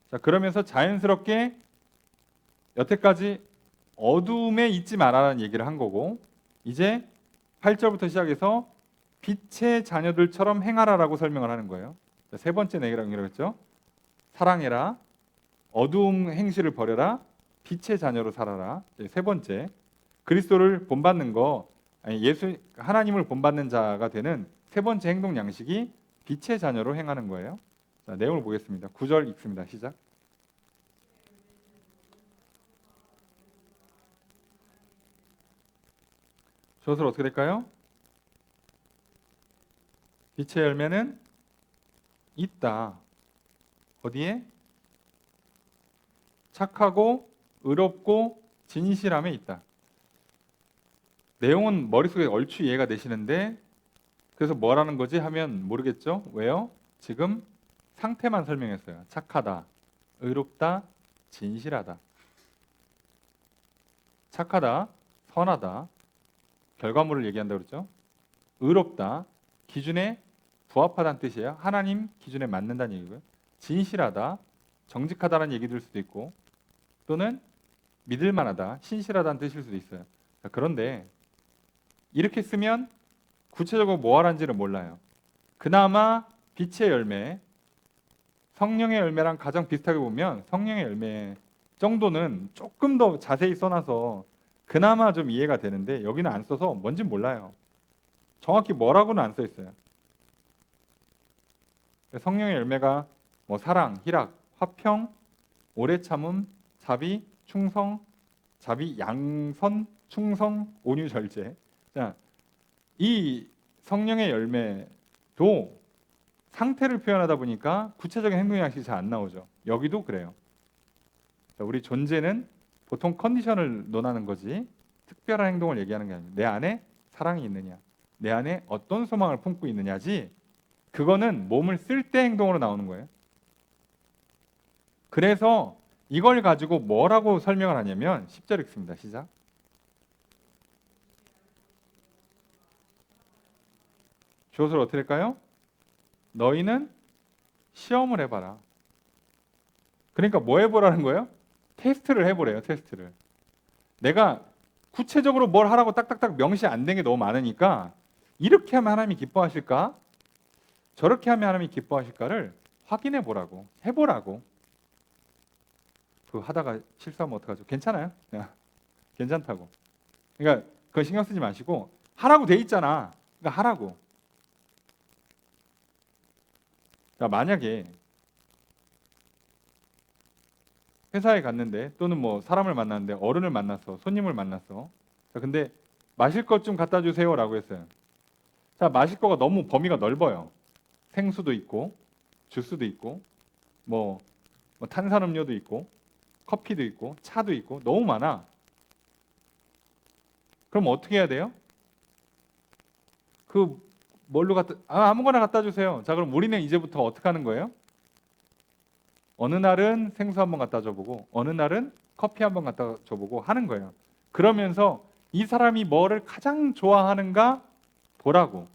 자, 그러면서 자연스럽게 여태까지 어둠에 있지 말아라는 얘기를 한 거고, 이제 8절부터 시작해서 빛의 자녀들처럼 행하라라고 설명을 하는 거예요. 자, 세 번째 내용이라고 했죠. 사랑해라, 어두움 행실을 버려라, 빛의 자녀로 살아라. 세 번째, 그리스도를 본받는 거, 아니 하나님을 본받는 자가 되는 세 번째 행동 양식이 빛의 자녀로 행하는 거예요. 자, 내용을 보겠습니다. 9절 읽습니다. 시작. 저것을 어떻게 될까요? 빛의 열매는 있다. 어디에? 착하고 의롭고 진실함에 있다. 내용은 머릿속에 얼추 이해가 되시는데 그래서 뭐라는 거지 하면 모르겠죠? 왜요? 지금 상태만 설명했어요. 착하다, 의롭다, 진실하다. 착하다, 선하다, 결과물을 얘기한다고 그랬죠? 의롭다, 기준에 부합하다는 뜻이에요. 하나님 기준에 맞는다는 얘기고요. 진실하다, 정직하다는 얘기 들 수도 있고 또는 믿을만하다, 신실하다는 뜻일 수도 있어요. 자, 그런데 이렇게 쓰면 구체적으로 뭐 하라는지를 몰라요. 그나마 빛의 열매, 성령의 열매랑 가장 비슷하게 보면 성령의 열매 정도는 조금 더 자세히 써놔서 그나마 좀 이해가 되는데 여기는 안 써서 뭔지 몰라요. 정확히 뭐라고는 안 써 있어요. 성령의 열매가 뭐 사랑, 희락, 화평, 오래 참음, 자비, 충성, 자비, 양선, 충성, 온유, 절제. 자, 이 성령의 열매도 상태를 표현하다 보니까 구체적인 행동 양식이 잘 안 나오죠. 여기도 그래요. 자, 우리 존재는 보통 컨디션을 논하는 거지 특별한 행동을 얘기하는 게 아니에요. 내 안에 사랑이 있느냐, 내 안에 어떤 소망을 품고 있느냐지 그거는 몸을 쓸 때 행동으로 나오는 거예요. 그래서 이걸 가지고 뭐라고 설명을 하냐면 10절 읽습니다. 시작. 주어를 어떻게 할까요? 너희는 시험을 해봐라. 그러니까 뭐 해보라는 거예요? 테스트를 해보래요. 테스트를. 내가 구체적으로 뭘 하라고 딱딱딱 명시 안 된 게 너무 많으니까 이렇게 하면 하나님이 기뻐하실까? 저렇게 하면 하나님이 기뻐하실까를 확인해 보라고. 해보라고. 그 하다가 실수하면 어떡하죠? 괜찮아요. 그냥 괜찮다고. 그러니까 그거 신경 쓰지 마시고 하라고 돼 있잖아. 그러니까 하라고. 그러니까 만약에 회사에 갔는데 또는 뭐 사람을 만났는데 어른을 만났어. 손님을 만났어. 자, 근데 마실 것 좀 갖다 주세요라고 했어요. 자, 마실 거가 너무 범위가 넓어요. 생수도 있고 주스도 있고 뭐 탄산음료도 있고 커피도 있고 차도 있고 너무 많아. 그럼 어떻게 해야 돼요? 그 뭘로 갖다 아무거나 갖다 주세요. 자, 그럼 우리는 이제부터 어떻게 하는 거예요? 어느 날은 생수 한번 갖다 줘보고 어느 날은 커피 한번 갖다 줘보고 하는 거예요. 그러면서 이 사람이 뭐를 가장 좋아하는가 보라고.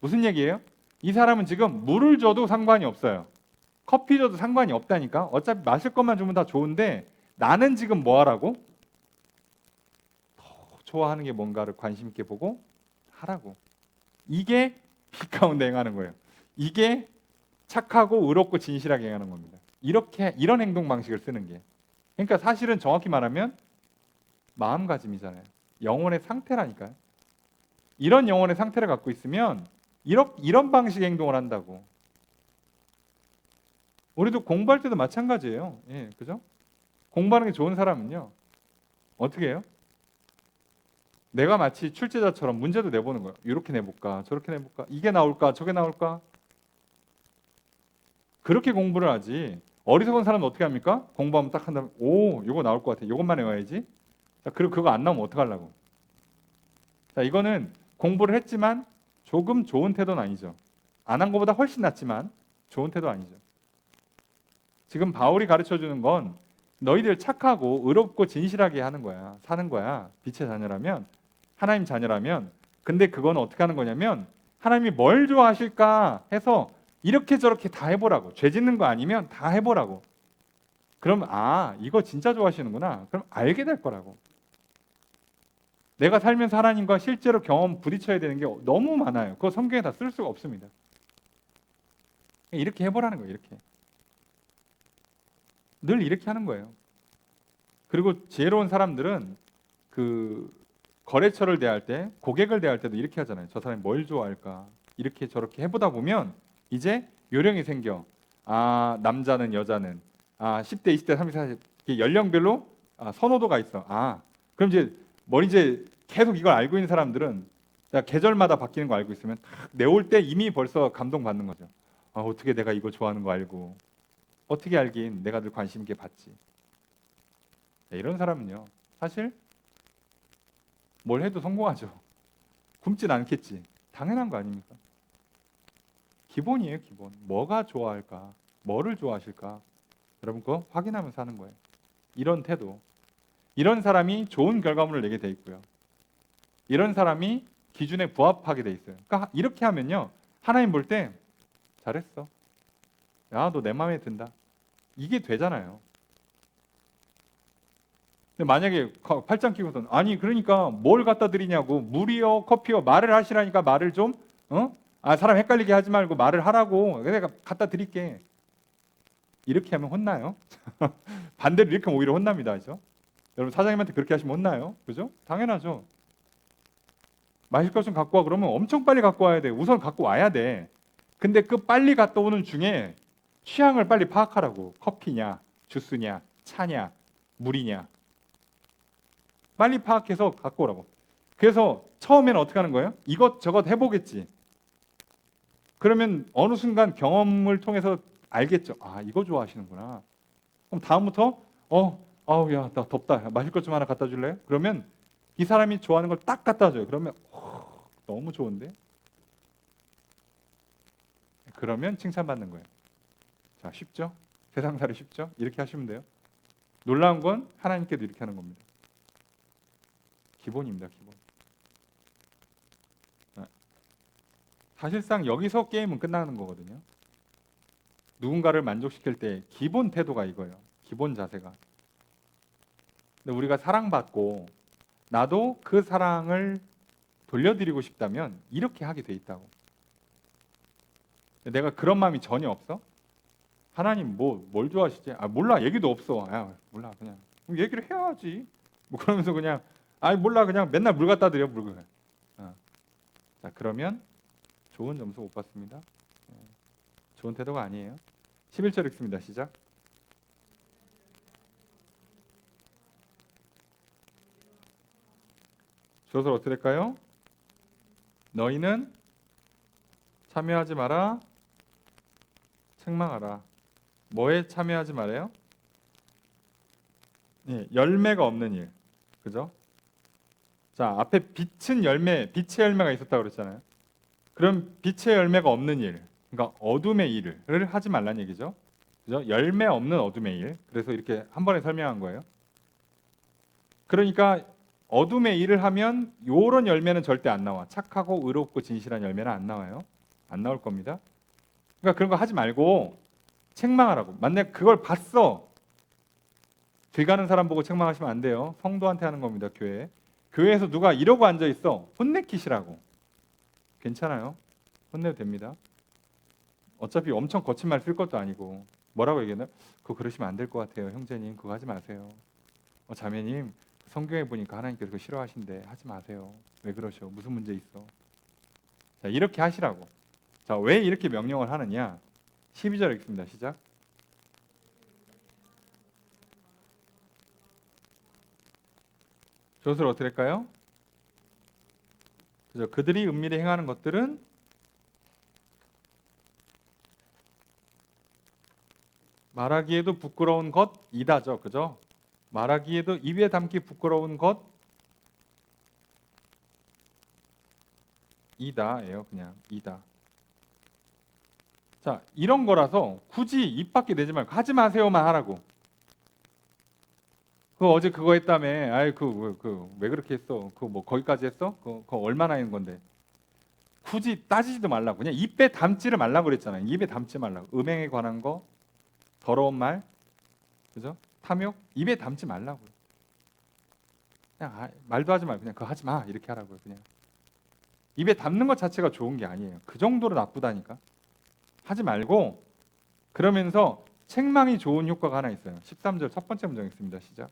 무슨 얘기예요? 이 사람은 지금 물을 줘도 상관이 없어요. 커피 줘도 상관이 없다니까. 어차피 마실 것만 주면 다 좋은데 나는 지금 뭐 하라고? 더 좋아하는 게 뭔가를 관심 있게 보고 하라고. 이게 빛 가운데 행하는 거예요. 이게 착하고 의롭고 진실하게 행하는 겁니다. 이런 행동 방식을 쓰는 게. 그러니까 사실은 정확히 말하면 마음가짐이잖아요. 영혼의 상태라니까요. 이런 영혼의 상태를 갖고 있으면 이런 방식의 행동을 한다고. 우리도 공부할 때도 마찬가지예요. 예, 그죠? 공부하는 게 좋은 사람은요. 어떻게 해요? 내가 마치 출제자처럼 문제도 내보는 거예요. 이렇게 내볼까, 저렇게 내볼까, 이게 나올까, 저게 나올까. 그렇게 공부를 하지. 어리석은 사람은 어떻게 합니까? 공부하면 딱 한다면 오, 이거 나올 것 같아. 이것만 외워야지. 자, 그리고 그거 안 나오면 어떡하려고. 자, 이거는 공부를 했지만 조금 좋은 태도는 아니죠. 안 한 것보다 훨씬 낫지만 좋은 태도 아니죠. 지금 바울이 가르쳐 주는 건 너희들 착하고 의롭고 진실하게 하는 거야. 사는 거야. 빛의 자녀라면, 하나님 자녀라면. 근데 그건 어떻게 하는 거냐면 하나님이 뭘 좋아하실까 해서 이렇게 저렇게 다 해보라고. 죄 짓는 거 아니면 다 해보라고. 그럼 아, 이거 진짜 좋아하시는구나. 그럼 알게 될 거라고. 내가 살면서 하나님과 실제로 경험 부딪혀야 되는 게 너무 많아요. 그거 성경에 다 쓸 수가 없습니다. 이렇게 해보라는 거예요. 이렇게. 늘 이렇게 하는 거예요. 그리고 지혜로운 사람들은 그 거래처를 대할 때, 고객을 대할 때도 이렇게 하잖아요. 저 사람이 뭘 좋아할까? 이렇게 저렇게 해보다 보면 이제 요령이 생겨. 아, 남자는 여자는 10대, 20대, 30대, 40대 연령별로 선호도가 있어. 그럼 이제 계속 이걸 알고 있는 사람들은 계절마다 바뀌는 거 알고 있으면 딱 내올 때 이미 벌써 감동받는 거죠. 어떻게 내가 이거 좋아하는 거 알고 어떻게 알긴 내가 늘 관심 있게 봤지. 이런 사람은요. 사실 뭘 해도 성공하죠. 굶진 않겠지. 당연한 거 아닙니까? 기본이에요, 기본. 뭐가 좋아할까? 뭐를 좋아하실까? 여러분 그거 확인하면서 하는 거예요. 이런 태도. 이런 사람이 좋은 결과물을 내게 돼 있고요. 이런 사람이 기준에 부합하게 돼 있어요. 그러니까 이렇게 하면요. 하나님 볼 때 잘했어. 야, 너 내 마음에 든다. 이게 되잖아요. 근데 만약에 팔짱 끼고선 아니 그러니까 뭘 갖다 드리냐고 물이요 커피요 말을 하시라니까 말을 좀 사람 헷갈리게 하지 말고 말을 하라고 내가 갖다 드릴게. 이렇게 하면 혼나요. 반대로 이렇게 하면 오히려 혼납니다. 그죠? 여러분 사장님한테 그렇게 하시면 혼나요. 그죠? 당연하죠. 마실 것 좀 갖고 와 그러면 엄청 빨리 갖고 와야 돼. 우선 갖고 와야 돼. 근데 그 빨리 갔다 오는 중에 취향을 빨리 파악하라고. 커피냐, 주스냐, 차냐, 물이냐. 빨리 파악해서 갖고 오라고. 그래서 처음에는 어떻게 하는 거예요? 이것저것 해보겠지. 그러면 어느 순간 경험을 통해서 알겠죠. 이거 좋아하시는구나. 그럼 다음부터 아우 야, 나 덥다. 마실 것 좀 하나 갖다 줄래? 그러면 이 사람이 좋아하는 걸 딱 갖다 줘요. 그러면 너무 좋은데? 그러면 칭찬받는 거예요. 자, 쉽죠? 세상살이 쉽죠? 이렇게 하시면 돼요. 놀라운 건 하나님께도 이렇게 하는 겁니다. 기본입니다, 기본. 사실상 여기서 게임은 끝나는 거거든요. 누군가를 만족시킬 때 기본 태도가 이거예요. 기본 자세가. 근데 우리가 사랑받고 나도 그 사랑을 돌려드리고 싶다면 이렇게 하게 돼 있다고. 내가 그런 마음이 전혀 없어? 하나님 뭘 좋아하시지? 몰라 얘기도 없어. 몰라 그냥 얘기를 해야지. 그러면서 그냥 몰라 그냥 맨날 물 갖다 드려 물. 자 그러면 좋은 점수 못 받습니다. 좋은 태도가 아니에요. 11절 읽습니다. 시작. 주어서 어떻게 될까요? 너희는 참여하지 마라. 책망하라. 뭐에 참여하지 말아요? 열매가 없는 일. 그죠? 자, 앞에 빛의 열매가 있었다고 그랬잖아요. 그럼 빛의 열매가 없는 일, 그러니까 어둠의 일을 하지 말란 얘기죠. 그죠? 열매 없는 어둠의 일. 그래서 이렇게 한 번에 설명한 거예요. 그러니까 어둠의 일을 하면 요런 열매는 절대 안 나와. 착하고 의롭고 진실한 열매는 안 나와요. 안 나올 겁니다. 그러니까 그런 거 하지 말고 책망하라고. 만약 그걸 봤어. 길 가는 사람 보고 책망하시면 안 돼요. 성도한테 하는 겁니다. 교회에서 누가 이러고 앉아 있어. 혼내키시라고. 괜찮아요. 혼내도 됩니다. 어차피 엄청 거친 말 쓸 것도 아니고. 뭐라고 얘기했나? 그거 그러시면 안 될 것 같아요. 형제님 그거 하지 마세요. 자매님 성경에 보니까 하나님께서 그거 싫어하신대. 하지 마세요. 왜 그러셔? 무슨 문제 있어? 자, 이렇게 하시라고. 자, 왜 이렇게 명령을 하느냐? 12절 읽습니다. 시작. 저것을 어떻게 할까요? 그죠? 그들이 은밀히 행하는 것들은 말하기에도 부끄러운 것이다죠. 그죠? 말하기에도 입에 담기 부끄러운 것이다예요. 그냥 이다. 자, 이런 거라서 굳이 입 밖에 내지 말고 하지 마세요만 하라고. 그 어제 그거 했다며. 아이 왜 그렇게 했어? 그거 뭐 거기까지 했어? 그거 얼마나 했는 건데? 굳이 따지지도 말라고. 그냥 입에 담지를 말라고 그랬잖아요. 입에 담지 말라고. 음행에 관한 거, 더러운 말, 그죠? 탐욕 입에 담지 말라고요. 그냥 말도 하지 말고 그냥 그거 하지 마 이렇게 하라고요. 그냥 입에 담는 것 자체가 좋은 게 아니에요. 그 정도로 나쁘다니까. 하지 말고 그러면서 책망이 좋은 효과가 하나 있어요. 13절 첫 번째 문장 있습니다. 시작.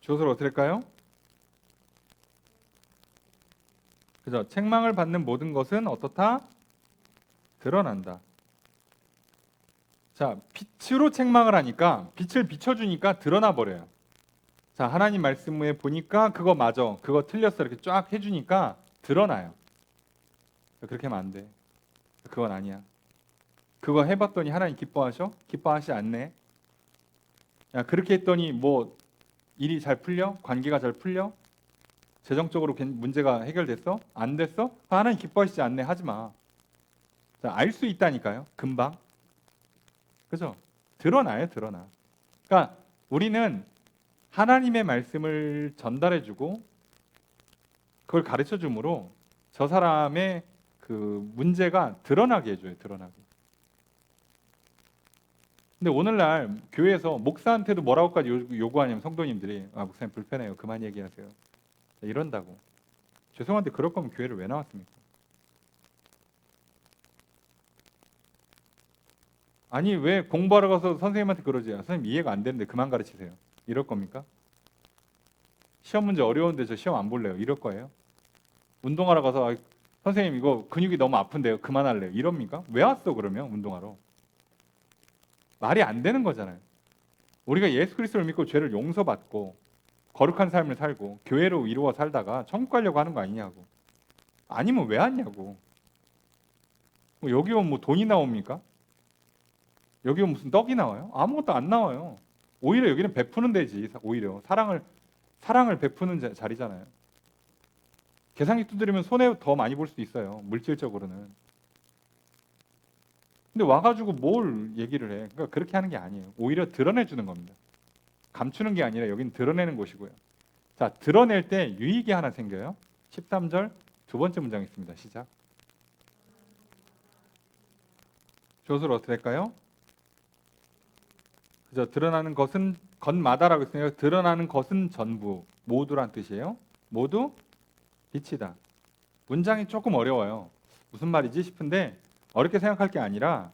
주어를 어떻게 할까요? 그죠? 책망을 받는 모든 것은 어떻다? 드러난다. 자, 빛으로 책망을 하니까 빛을 비춰주니까 드러나 버려요. 자, 하나님 말씀에 보니까 그거 맞아, 그거 틀렸어 이렇게 쫙 해주니까 드러나요. 그렇게 하면 안 돼. 그건 아니야. 그거 해봤더니 하나님 기뻐하셔? 기뻐하시 않네. 야, 그렇게 했더니 뭐 일이 잘 풀려? 관계가 잘 풀려? 재정적으로 문제가 해결됐어? 안 됐어? 하나님 기뻐하시지 않네. 하지 마. 자, 알 수 있다니까요. 금방. 그죠? 드러나요, 드러나. 그러니까 우리는 하나님의 말씀을 전달해주고 그걸 가르쳐줌으로 저 사람의 그 문제가 드러나게 해줘요, 드러나게. 근데 오늘날 교회에서 목사한테도 뭐라고까지 요구하냐면 성도님들이 목사님 불편해요, 그만 얘기하세요 이런다고. 죄송한데 그럴 거면 교회를 왜 나왔습니까? 아니 왜 공부하러 가서 선생님한테 그러지? 선생님 이해가 안 되는데 그만 가르치세요 이럴 겁니까? 시험 문제 어려운데 저 시험 안 볼래요 이럴 거예요? 운동하러 가서 선생님 이거 근육이 너무 아픈데요 그만할래요 이럽니까? 왜 왔어 그러면 운동하러? 말이 안 되는 거잖아요. 우리가 예수 그리스도를 믿고 죄를 용서받고 거룩한 삶을 살고 교회로 이루어 살다가 천국 가려고 하는 거 아니냐고. 아니면 왜 왔냐고. 뭐 여기 오면 뭐 돈이 나옵니까? 여기 오면 무슨 떡이 나와요? 아무것도 안 나와요. 오히려 여기는 베푸는 데지. 오히려 사랑을 베푸는 자리잖아요. 계산기 두드리면 손해 더 많이 볼 수도 있어요. 물질적으로는. 근데 와가지고 뭘 얘기를 해? 그러니까 그렇게 하는 게 아니에요. 오히려 드러내주는 겁니다. 감추는 게 아니라 여긴 드러내는 곳이고요. 자, 드러낼 때 유익이 하나 생겨요. 13절 두 번째 문장 있습니다. 시작. 조수를 어떻게 할까요? 그죠? 드러나는 것은 것마다라고 했으니까 드러나는 것은 전부, 모두란 뜻이에요. 모두 빛이다. 문장이 조금 어려워요. 무슨 말이지 싶은데 어렵게 생각할 게 아니라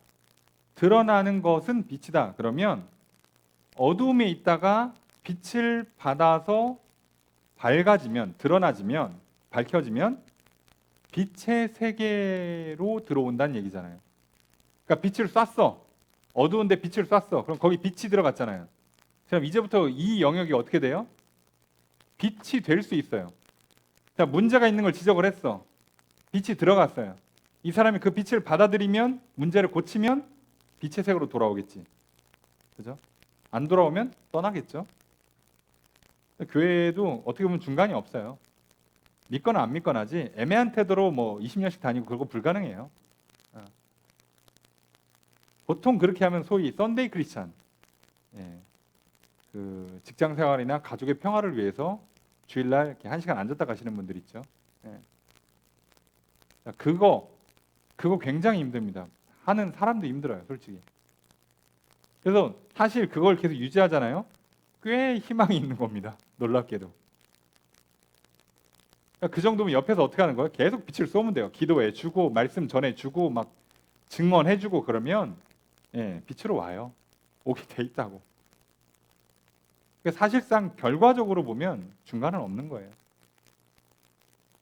드러나는 것은 빛이다. 그러면 어두움에 있다가 빛을 받아서 밝아지면, 드러나지면, 밝혀지면 빛의 세계로 들어온다는 얘기잖아요. 그러니까 빛을 쐈어. 어두운데 빛을 쐈어. 그럼 거기 빛이 들어갔잖아요. 그럼 이제부터 이 영역이 어떻게 돼요? 빛이 될 수 있어요. 자, 문제가 있는 걸 지적을 했어. 빛이 들어갔어요. 이 사람이 그 빛을 받아들이면, 문제를 고치면 빛의 세계로 돌아오겠지. 그죠? 안 돌아오면 떠나겠죠. 교회도 어떻게 보면 중간이 없어요. 믿거나 안 믿거나지 애매한 태도로 뭐 20년씩 다니고 그거 불가능해요. 보통 그렇게 하면 소위 썬데이 크리스찬, 그 직장 생활이나 가족의 평화를 위해서 주일날 이렇게 1시간 앉았다 가시는 분들 있죠. 그거 굉장히 힘듭니다. 하는 사람도 힘들어요, 솔직히. 그래서 사실 그걸 계속 유지하잖아요. 꽤 희망이 있는 겁니다. 놀랍게도. 그 정도면 옆에서 어떻게 하는 거예요? 계속 빛을 쏘면 돼요. 기도해주고 말씀 전해주고 막 증언해주고 그러면 빛으로 와요. 오게 돼 있다고. 그러니까 사실상 결과적으로 보면 중간은 없는 거예요.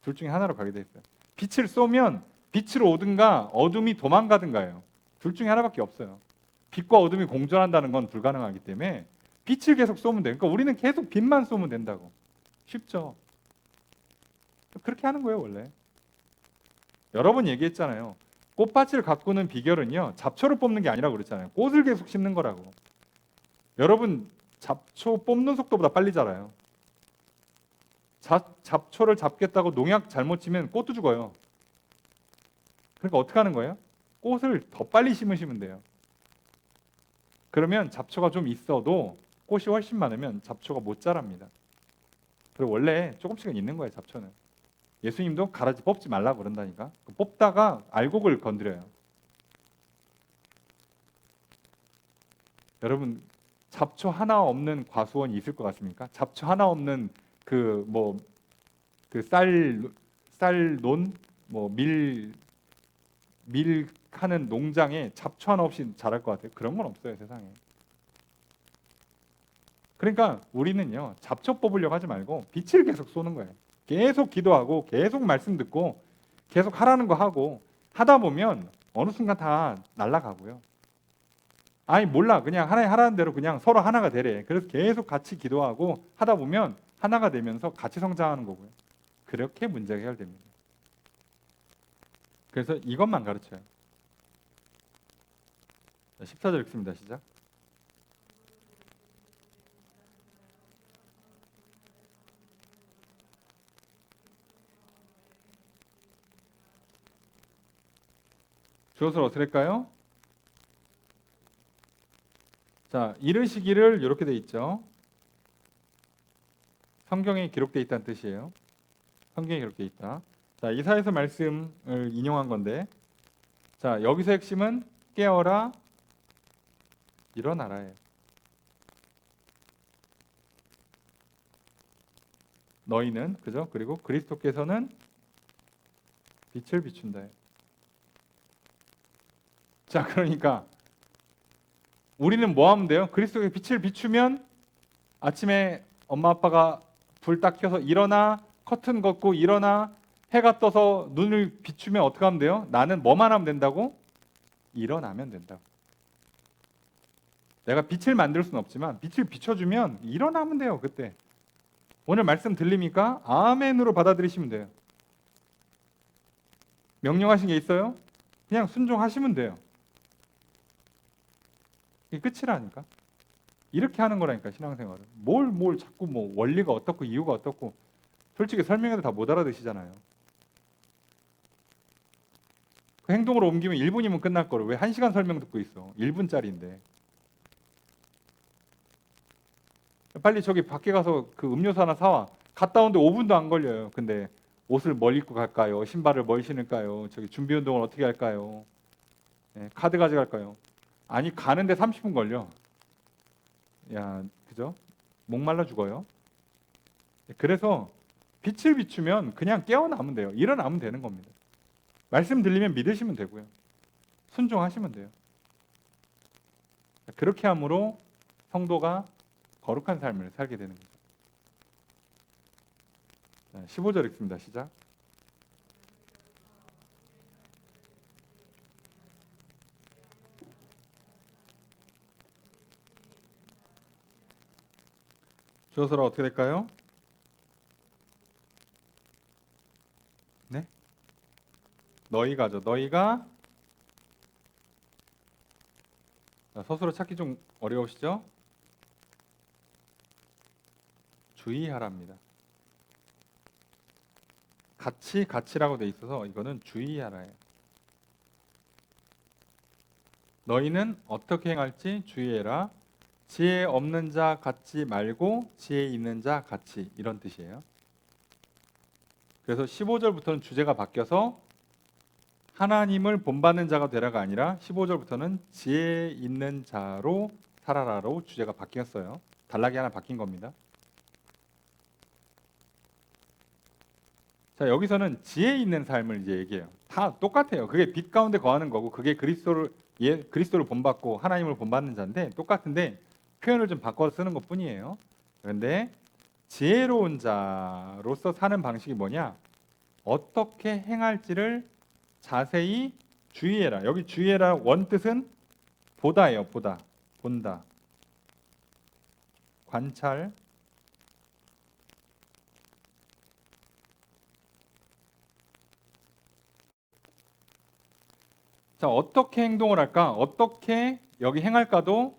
둘 중에 하나로 가게 돼 있어요. 빛을 쏘면 빛으로 오든가 어둠이 도망가든가예요. 둘 중에 하나밖에 없어요. 빛과 어둠이 공존한다는 건 불가능하기 때문에 빛을 계속 쏘면 돼요. 그러니까 우리는 계속 빛만 쏘면 된다고. 쉽죠? 그렇게 하는 거예요, 원래. 여러 번 얘기했잖아요. 꽃밭을 가꾸는 비결은요, 잡초를 뽑는 게 아니라고 그랬잖아요. 꽃을 계속 심는 거라고. 여러분, 잡초 뽑는 속도보다 빨리 자라요. 잡초를 잡겠다고 농약 잘못 치면 꽃도 죽어요. 그러니까 어떻게 하는 거예요? 꽃을 더 빨리 심으시면 돼요. 그러면 잡초가 좀 있어도 꽃이 훨씬 많으면 잡초가 못 자랍니다. 그리고 원래 조금씩은 있는 거예요, 잡초는. 예수님도 가라지 뽑지 말라고 그런다니까. 뽑다가 알곡을 건드려요. 여러분, 잡초 하나 없는 과수원이 있을 것 같습니까? 잡초 하나 없는 쌀논 밀 하는 농장에 잡초 하나 없이 자랄 것 같아요. 그런 건 없어요, 세상에. 그러니까 우리는요, 잡초 뽑으려고 하지 말고 빛을 계속 쏘는 거예요. 계속 기도하고 계속 말씀 듣고 계속 하라는 거 하고 하다 보면 어느 순간 다 날아가고요. 아니 몰라, 그냥 하나님 하라는 대로 그냥 서로 하나가 되래. 그래서 계속 같이 기도하고 하다 보면 하나가 되면서 같이 성장하는 거고요. 그렇게 문제가 해결됩니다. 그래서 이것만 가르쳐요. 14절 읽습니다. 시작. 주어서 어떻게 할까요? 자, 이르시기를 이렇게 돼 있죠. 성경에 기록되어 있다는 뜻이에요. 성경에 기록되어 있다. 자, 이사야서 말씀을 인용한 건데, 자, 여기서 핵심은 깨어라, 일어나라예요. 너희는, 그죠? 그리고 그리스도께서는 빛을 비춘다. 자, 그러니까 우리는 뭐 하면 돼요? 그리스도의 빛을 비추면 아침에 엄마 아빠가 불 딱 켜서 일어나, 커튼 걷고 일어나, 해가 떠서 눈을 비추면 어떻게 하면 돼요? 나는 뭐만 하면 된다고? 일어나면 된다고. 내가 빛을 만들 수는 없지만 빛을 비춰주면 일어나면 돼요. 그때. 오늘 말씀 들립니까? 아멘으로 받아들이시면 돼요. 명령하신 게 있어요? 그냥 순종하시면 돼요. 이게 끝이라니까. 이렇게 하는 거라니까, 신앙생활은. 뭘 자꾸 뭐 원리가 어떻고 이유가 어떻고, 솔직히 설명해도 다 못 알아듣시잖아요. 그 행동으로 옮기면 1분이면 끝날 거를 왜 1시간 설명 듣고 있어? 1분짜리인데. 빨리 저기 밖에 가서 그 음료수 하나 사와. 갔다 오는데 5분도 안 걸려요. 근데 옷을 뭘 입고 갈까요? 신발을 뭘 신을까요? 저기 준비 운동을 어떻게 할까요? 네, 카드 가져갈까요? 아니, 가는데 30분 걸려. 야, 그죠? 목말라 죽어요. 그래서 빛을 비추면 그냥 깨어나면 돼요. 일어나면 되는 겁니다. 말씀 들리면 믿으시면 되고요. 순종하시면 돼요. 그렇게 함으로 성도가 거룩한 삶을 살게 되는 거죠. 15절 읽습니다. 시작. 주어서라 어떻게 될까요? 네? 너희가죠. 너희가 서술어 찾기 좀 어려우시죠? 주의하랍니다. 같이라고 돼 있어서 이거는 주의하라예요. 너희는 어떻게 행할지 주의해라. 지혜 없는 자 같지 말고 지혜 있는 자 같이, 이런 뜻이에요. 그래서 15절부터는 주제가 바뀌어서 하나님을 본받는 자가 되라가 아니라 15절부터는 지혜 있는 자로 살아라로 주제가 바뀌었어요. 단락이 하나 바뀐 겁니다. 자, 여기서는 지혜 있는 삶을 이제 얘기해요. 다 똑같아요. 그게 빛 가운데 거하는 거고, 그게 그리스도를 본받고 하나님을 본받는 자인데 똑같은데 표현을 좀 바꿔서 쓰는 것뿐이에요. 그런데 지혜로운 자로서 사는 방식이 뭐냐? 어떻게 행할지를 자세히 주의해라. 여기 주의해라 원뜻은 보다예요. 보다, 본다. 관찰. 자, 어떻게 행동을 할까? 어떻게 여기 행할까도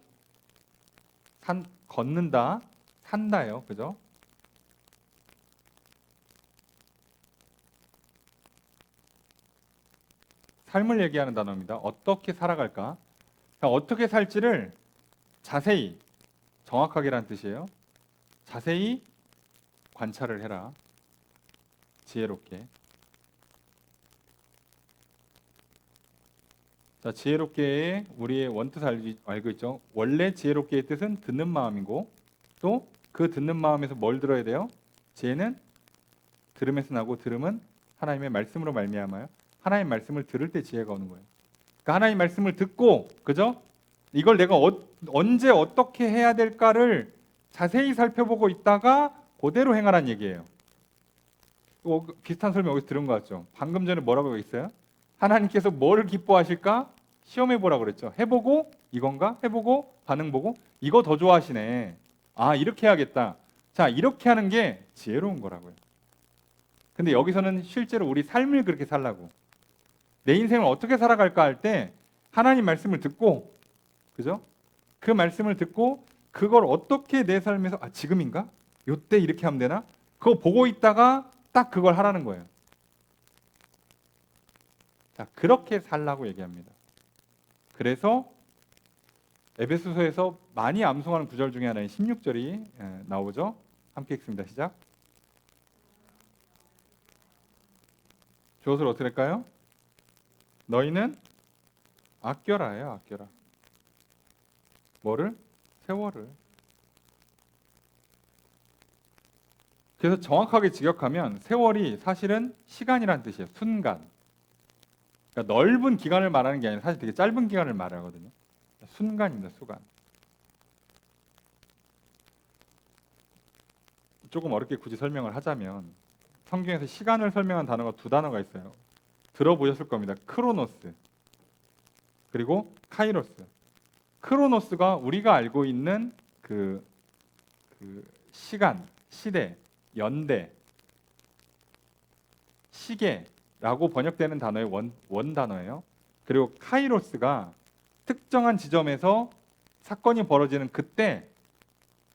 걷는다, 산다예요. 그죠? 삶을 얘기하는 단어입니다. 어떻게 살아갈까? 자, 어떻게 살지를 자세히, 정확하게란 뜻이에요. 자세히 관찰을 해라. 지혜롭게. 자, 지혜롭게의 우리의 원뜻 알고 있죠? 원래 지혜롭게의 뜻은 듣는 마음이고 또 그 듣는 마음에서 뭘 들어야 돼요? 지혜는 들음에서 나고 들음은 하나님의 말씀으로 말미암아요. 하나님 말씀을 들을 때 지혜가 오는 거예요. 그러니까 하나님 말씀을 듣고, 그죠? 이걸 내가 언제 어떻게 해야 될까를 자세히 살펴보고 있다가 그대로 행하라는 얘기예요. 비슷한 설명 여기서 들은 것 같죠? 방금 전에 뭐라고 했어요? 하나님께서 뭐를 기뻐하실까? 시험해 보라고 그랬죠. 해보고 이건가? 해보고 반응 보고 이거 더 좋아하시네. 아, 이렇게 해야겠다. 자, 이렇게 하는 게 지혜로운 거라고요. 근데 여기서는 실제로 우리 삶을 그렇게 살라고. 내 인생을 어떻게 살아갈까 할 때 하나님 말씀을 듣고, 그죠? 그 말씀을 듣고 그걸 어떻게 내 삶에서 지금인가? 요때 이렇게 하면 되나? 그거 보고 있다가 딱 그걸 하라는 거예요. 자, 그렇게 살라고 얘기합니다. 그래서 에베소서에서 많이 암송하는 구절 중에 하나인 16절이 나오죠. 함께 읽습니다. 시작. 주어를 어떻게 할까요? 너희는 아껴라예요. 아껴라. 뭐를? 세월을. 그래서 정확하게 직역하면 세월이 사실은 시간이란 뜻이에요. 순간. 그러니까 넓은 기간을 말하는 게 아니라 사실 되게 짧은 기간을 말하거든요. 순간입니다. 순간. 조금 어렵게 굳이 설명을 하자면 성경에서 시간을 설명한 단어가 두 단어가 있어요. 들어보셨을 겁니다. 크로노스 그리고 카이로스. 크로노스가 우리가 알고 있는 그 시간, 시대, 연대, 시계라고 번역되는 단어의 원 단어예요. 그리고 카이로스가 특정한 지점에서 사건이 벌어지는 그때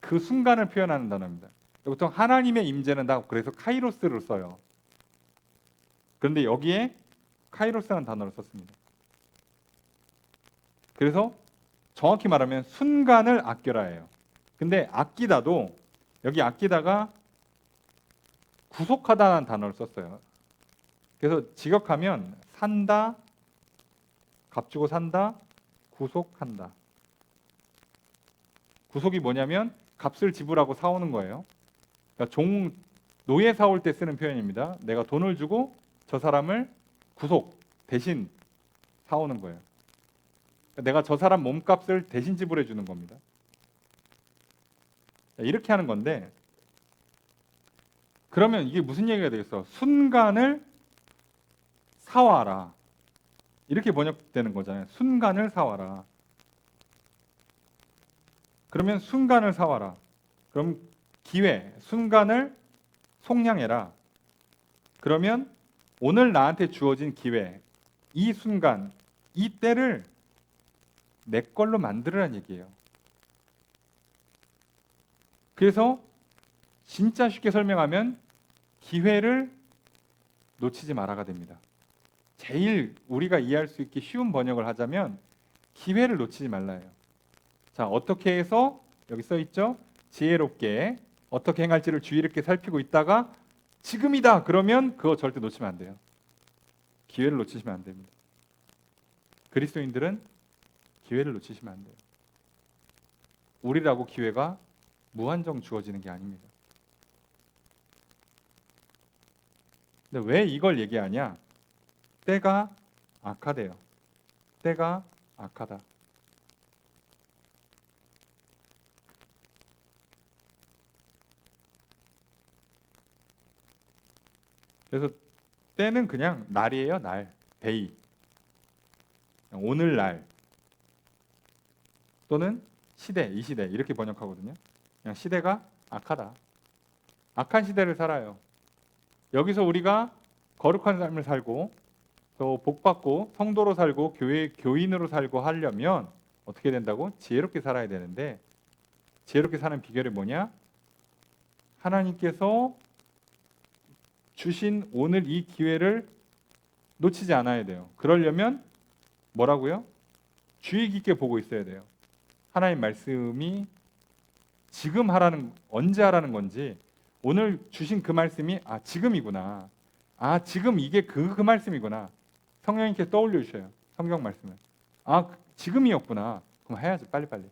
그 순간을 표현하는 단어입니다. 보통 하나님의 임재는 다 그래서 카이로스를 써요. 그런데 여기에 카이로스라는 단어를 썼습니다. 그래서 정확히 말하면 순간을 아껴라예요. 근데 아끼다도 여기 아끼다가 구속하다는 단어를 썼어요. 그래서 직역하면 산다, 값주고 산다, 구속한다. 구속이 뭐냐면 값을 지불하고 사오는 거예요. 그러니까 노예 사올 때 쓰는 표현입니다. 내가 돈을 주고 저 사람을 구속, 대신 사오는 거예요. 그러니까 내가 저 사람 몸값을 대신 지불해 주는 겁니다. 이렇게 하는 건데 그러면 이게 무슨 얘기가 되겠어? 순간을 사와라. 이렇게 번역되는 거잖아요. 순간을 사와라. 그러면 순간을 사와라. 그럼 기회, 순간을 속량해라. 그러면 오늘 나한테 주어진 기회, 이 순간, 이 때를 내 걸로 만들으라는 얘기예요. 그래서 진짜 쉽게 설명하면 기회를 놓치지 말아가 됩니다. 제일 우리가 이해할 수 있게 쉬운 번역을 하자면 기회를 놓치지 말라예요. 자, 어떻게 해서 여기 써 있죠? 지혜롭게 어떻게 행할지를 주의 깊게 살피고 있다가 지금이다 그러면 그거 절대 놓치면 안 돼요. 기회를 놓치시면 안 됩니다. 그리스도인들은 기회를 놓치시면 안 돼요. 우리라고 기회가 무한정 주어지는 게 아닙니다. 근데 왜 이걸 얘기하냐? 때가 악하대요. 때가 악하다. 그래서 때는 그냥 날이에요. 날, 데이. 오늘날 또는 시대, 이 시대 이렇게 번역하거든요. 그냥 시대가 악하다. 악한 시대를 살아요. 여기서 우리가 거룩한 삶을 살고 또 복받고 성도로 살고 교회 교인으로 살고 하려면 어떻게 된다고? 지혜롭게 살아야 되는데 지혜롭게 사는 비결이 뭐냐? 하나님께서 주신 오늘 이 기회를 놓치지 않아야 돼요. 그러려면 뭐라고요? 주의 깊게 보고 있어야 돼요. 하나님 말씀이 지금 하라는 언제 하라는 건지 오늘 주신 그 말씀이 지금이구나. 지금 이게 그 말씀이구나. 성령님께 떠올려 주셔요. 성경 말씀을. 지금이었구나. 그럼 해야지 빨리빨리.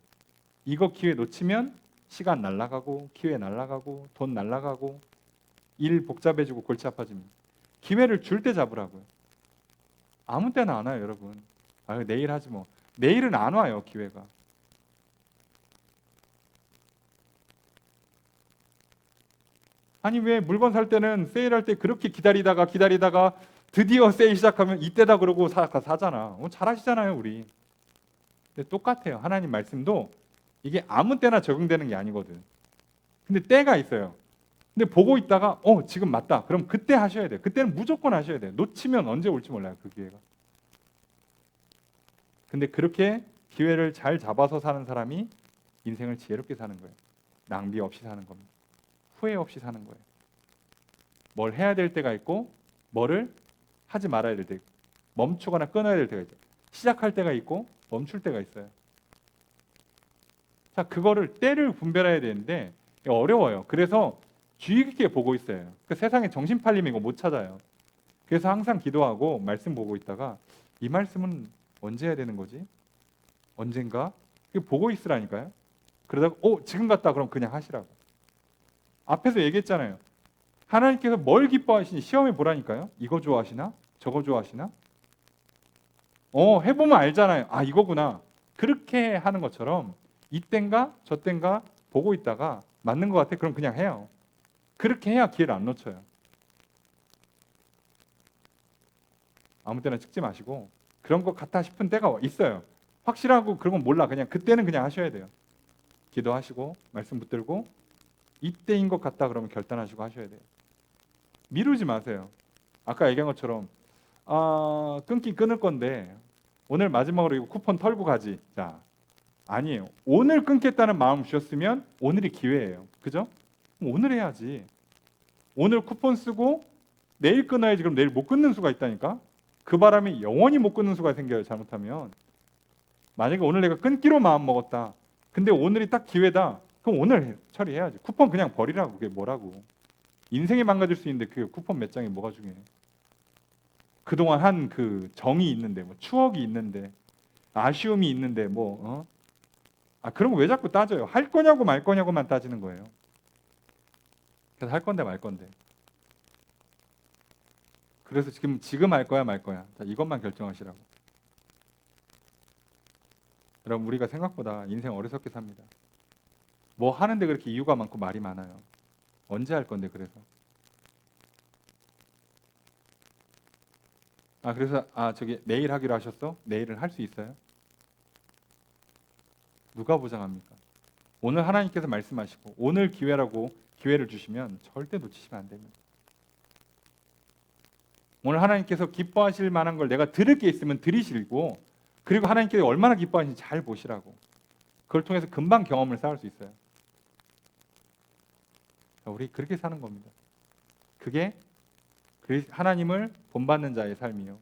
이거 기회 놓치면 시간 날라가고 기회 날라가고 돈 날라가고 일 복잡해지고 골치 아파집니다. 기회를 줄 때 잡으라고요. 아무 때나 안 와요, 여러분. 내일 하지 뭐. 내일은 안 와요, 기회가. 아니 왜 물건 살 때는 세일할 때 그렇게 기다리다가 드디어 세일 시작하면 이때다 그러고 사잖아. 잘하시잖아요, 우리. 근데 똑같아요. 하나님 말씀도 이게 아무 때나 적용되는 게 아니거든. 근데 때가 있어요. 근데 보고 있다가 지금 맞다. 그럼 그때 하셔야 돼요. 그때는 무조건 하셔야 돼요. 놓치면 언제 올지 몰라요, 그 기회가. 근데 그렇게 기회를 잘 잡아서 사는 사람이 인생을 지혜롭게 사는 거예요. 낭비 없이 사는 겁니다. 후회 없이 사는 거예요. 뭘 해야 될 때가 있고 뭐를 하지 말아야 될 때, 멈추거나 끊어야 될 때가 있죠. 시작할 때가 있고 멈출 때가 있어요. 자, 그거를 때를 분별해야 되는데 어려워요. 그래서 주의 깊게 보고 있어요. 그 세상에 정신 팔리면 이거 못 찾아요. 그래서 항상 기도하고 말씀 보고 있다가 이 말씀은 언제 해야 되는 거지? 언젠가? 보고 있으라니까요. 그러다가 지금 같다 그럼 그냥 하시라고. 앞에서 얘기했잖아요. 하나님께서 뭘 기뻐하시니 시험해 보라니까요. 이거 좋아하시나? 저거 좋아하시나? 해보면 알잖아요. 이거구나. 그렇게 하는 것처럼 이땐가 저땐가 보고 있다가 맞는 것 같아. 그럼 그냥 해요. 그렇게 해야 기회를 안 놓쳐요. 아무 때나 찍지 마시고 그런 것 같아 싶은 때가 있어요. 확실하고 그런 건 몰라. 그냥 그때는 그냥 하셔야 돼요. 기도하시고 말씀 붙들고 이때인 것 같다 그러면 결단하시고 하셔야 돼요. 미루지 마세요. 아까 얘기한 것처럼 끊긴 끊을 건데 오늘 마지막으로 이거 쿠폰 털고 가지. 자, 아니에요. 오늘 끊겠다는 마음 주셨으면 오늘이 기회예요. 그죠? 오늘 해야지. 오늘 쿠폰 쓰고 내일 끊어야지. 그럼 내일 못 끊는 수가 있다니까. 그 바람에 영원히 못 끊는 수가 생겨요. 잘못하면. 만약에 오늘 내가 끊기로 마음 먹었다. 근데 오늘이 딱 기회다. 그럼 오늘 처리해야지. 쿠폰 그냥 버리라고. 그게 뭐라고. 인생이 망가질 수 있는데 그 쿠폰 몇 장이 뭐가 중요해. 그동안 한 그 정이 있는데 뭐 추억이 있는데 아쉬움이 있는데 그런 거 왜 자꾸 따져요. 할 거냐고 말 거냐고만 따지는 거예요. 그래서 할 건데 말 건데. 그래서 지금 할 거야 말 거야. 자, 이것만 결정하시라고. 여러분 우리가 생각보다 인생 어리석게 삽니다. 뭐 하는데 그렇게 이유가 많고 말이 많아요. 언제 할 건데 그래서. 그래서 저기 내일 하기로 하셨어? 내일은 할 수 있어요? 누가 보장합니까? 오늘 하나님께서 말씀하시고 오늘 기회라고 기회를 주시면 절대 놓치시면 안 됩니다. 오늘 하나님께서 기뻐하실 만한 걸 내가 들을 게 있으면 들으시고 그리고 하나님께서 얼마나 기뻐하시는지 잘 보시라고. 그걸 통해서 금방 경험을 쌓을 수 있어요. 우리 그렇게 사는 겁니다. 그게 하나님을 본받는 자의 삶이요.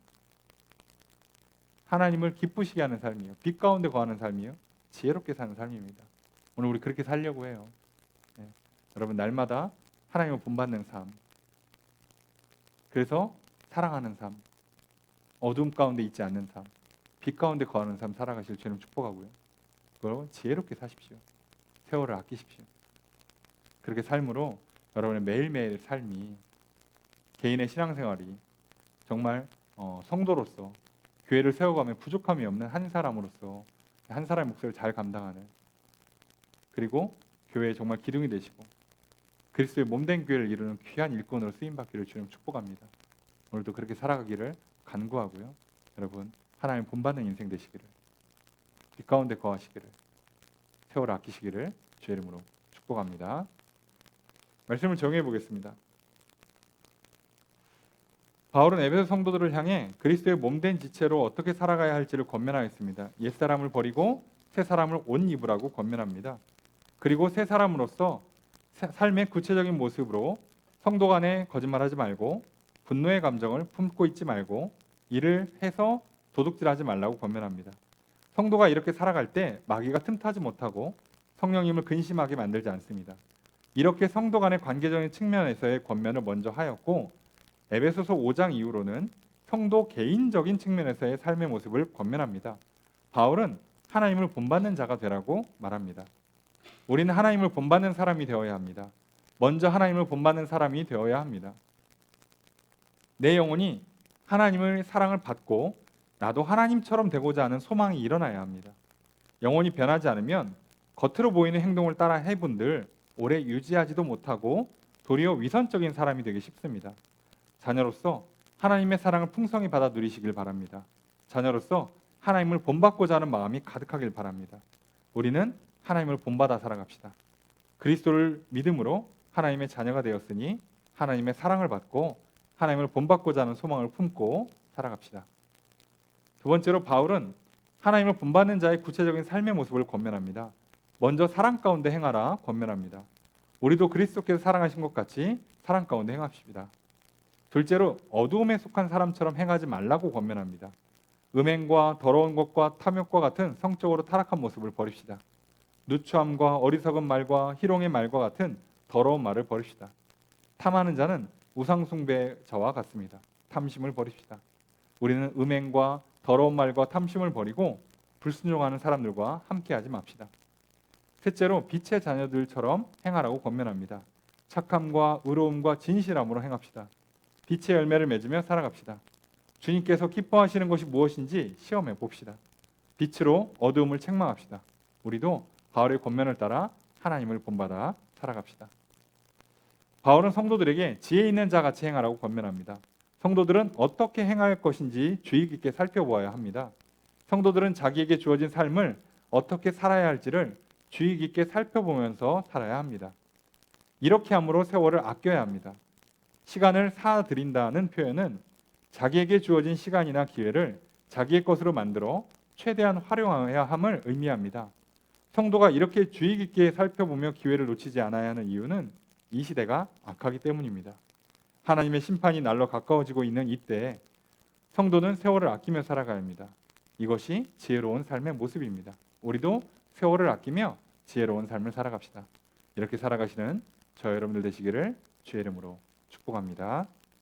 하나님을 기쁘시게 하는 삶이요. 빛 가운데 거하는 삶이요. 지혜롭게 사는 삶입니다. 오늘 우리 그렇게 살려고 해요. 여러분 날마다 하나님을 본받는 삶. 그래서 사랑하는 삶. 어둠 가운데 있지 않는 삶. 빛 가운데 거하는 삶 살아가실 주님 축복하고요. 그리고 지혜롭게 사십시오. 세월을 아끼십시오. 그렇게 삶으로 여러분의 매일매일 삶이 개인의 신앙생활이 정말 성도로서 교회를 세워가며 부족함이 없는 한 사람으로서 한 사람의 목소리를 잘 감당하는 그리고 교회에 정말 기둥이 되시고 그리스도의 몸된 교회를 이루는 귀한 일꾼으로 쓰임받기를 주님 축복합니다. 오늘도 그렇게 살아가기를 간구하고요. 여러분 하나님 본받는 인생 되시기를 빛 가운데 거하시기를 세월을 아끼시기를 주의 이름으로 축복합니다. 축복합니다. 말씀을 정해 보겠습니다. 바울은 에베소 성도들을 향해 그리스도의 몸된 지체로 어떻게 살아가야 할지를 권면하였습니다. 옛사람을 버리고 새 사람을 옷 입으라고 권면합니다. 그리고 새 사람으로서 삶의 구체적인 모습으로 성도 간에 거짓말하지 말고 분노의 감정을 품고 있지 말고 일을 해서 도둑질하지 말라고 권면합니다. 성도가 이렇게 살아갈 때 마귀가 틈타지 못하고 성령님을 근심하게 만들지 않습니다. 이렇게 성도 간의 관계적인 측면에서의 권면을 먼저 하였고 에베소서 5장 이후로는 성도 개인적인 측면에서의 삶의 모습을 권면합니다. 바울은 하나님을 본받는 자가 되라고 말합니다. 우리는 하나님을 본받는 사람이 되어야 합니다. 먼저 하나님을 본받는 사람이 되어야 합니다. 내 영혼이 하나님의 사랑을 받고 나도 하나님처럼 되고자 하는 소망이 일어나야 합니다. 영혼이 변하지 않으면 겉으로 보이는 행동을 따라 해본들 오래 유지하지도 못하고 도리어 위선적인 사람이 되기 쉽습니다. 자녀로서 하나님의 사랑을 풍성히 받아 누리시길 바랍니다. 자녀로서 하나님을 본받고자 하는 마음이 가득하길 바랍니다. 우리는 하나님을 본받아 살아갑시다. 그리스도를 믿음으로 하나님의 자녀가 되었으니 하나님의 사랑을 받고 하나님을 본받고자 하는 소망을 품고 살아갑시다. 두 번째로 바울은 하나님을 본받는 자의 구체적인 삶의 모습을 권면합니다. 먼저 사랑 가운데 행하라 권면합니다. 우리도 그리스도께서 사랑하신 것 같이 사랑 가운데 행합시다. 둘째로 어두움에 속한 사람처럼 행하지 말라고 권면합니다. 음행과 더러운 것과 탐욕과 같은 성적으로 타락한 모습을 버립시다. 누추함과 어리석은 말과 희롱의 말과 같은 더러운 말을 버립시다. 탐하는 자는 우상숭배자와 같습니다. 탐심을 버립시다. 우리는 음행과 더러운 말과 탐심을 버리고 불순종하는 사람들과 함께하지 맙시다. 셋째로 빛의 자녀들처럼 행하라고 권면합니다. 착함과 의로움과 진실함으로 행합시다. 빛의 열매를 맺으며 살아갑시다. 주님께서 기뻐하시는 것이 무엇인지 시험해 봅시다. 빛으로 어두움을 책망합시다. 우리도 바울의 권면을 따라 하나님을 본받아 살아갑시다. 바울은 성도들에게 지혜 있는 자 같이 행하라고 권면합니다. 성도들은 어떻게 행할 것인지 주의 깊게 살펴보아야 합니다. 성도들은 자기에게 주어진 삶을 어떻게 살아야 할지를 주의 깊게 살펴보면서 살아야 합니다. 이렇게 함으로 세월을 아껴야 합니다. 시간을 사들인다는 표현은 자기에게 주어진 시간이나 기회를 자기의 것으로 만들어 최대한 활용해야 함을 의미합니다. 성도가 이렇게 주의 깊게 살펴보며 기회를 놓치지 않아야 하는 이유는 이 시대가 악하기 때문입니다. 하나님의 심판이 날로 가까워지고 있는 이때에 성도는 세월을 아끼며 살아가야 합니다. 이것이 지혜로운 삶의 모습입니다. 우리도 세월을 아끼며 지혜로운 삶을 살아갑시다. 이렇게 살아가시는 저 여러분들 되시기를 주의 이름으로 축복합니다.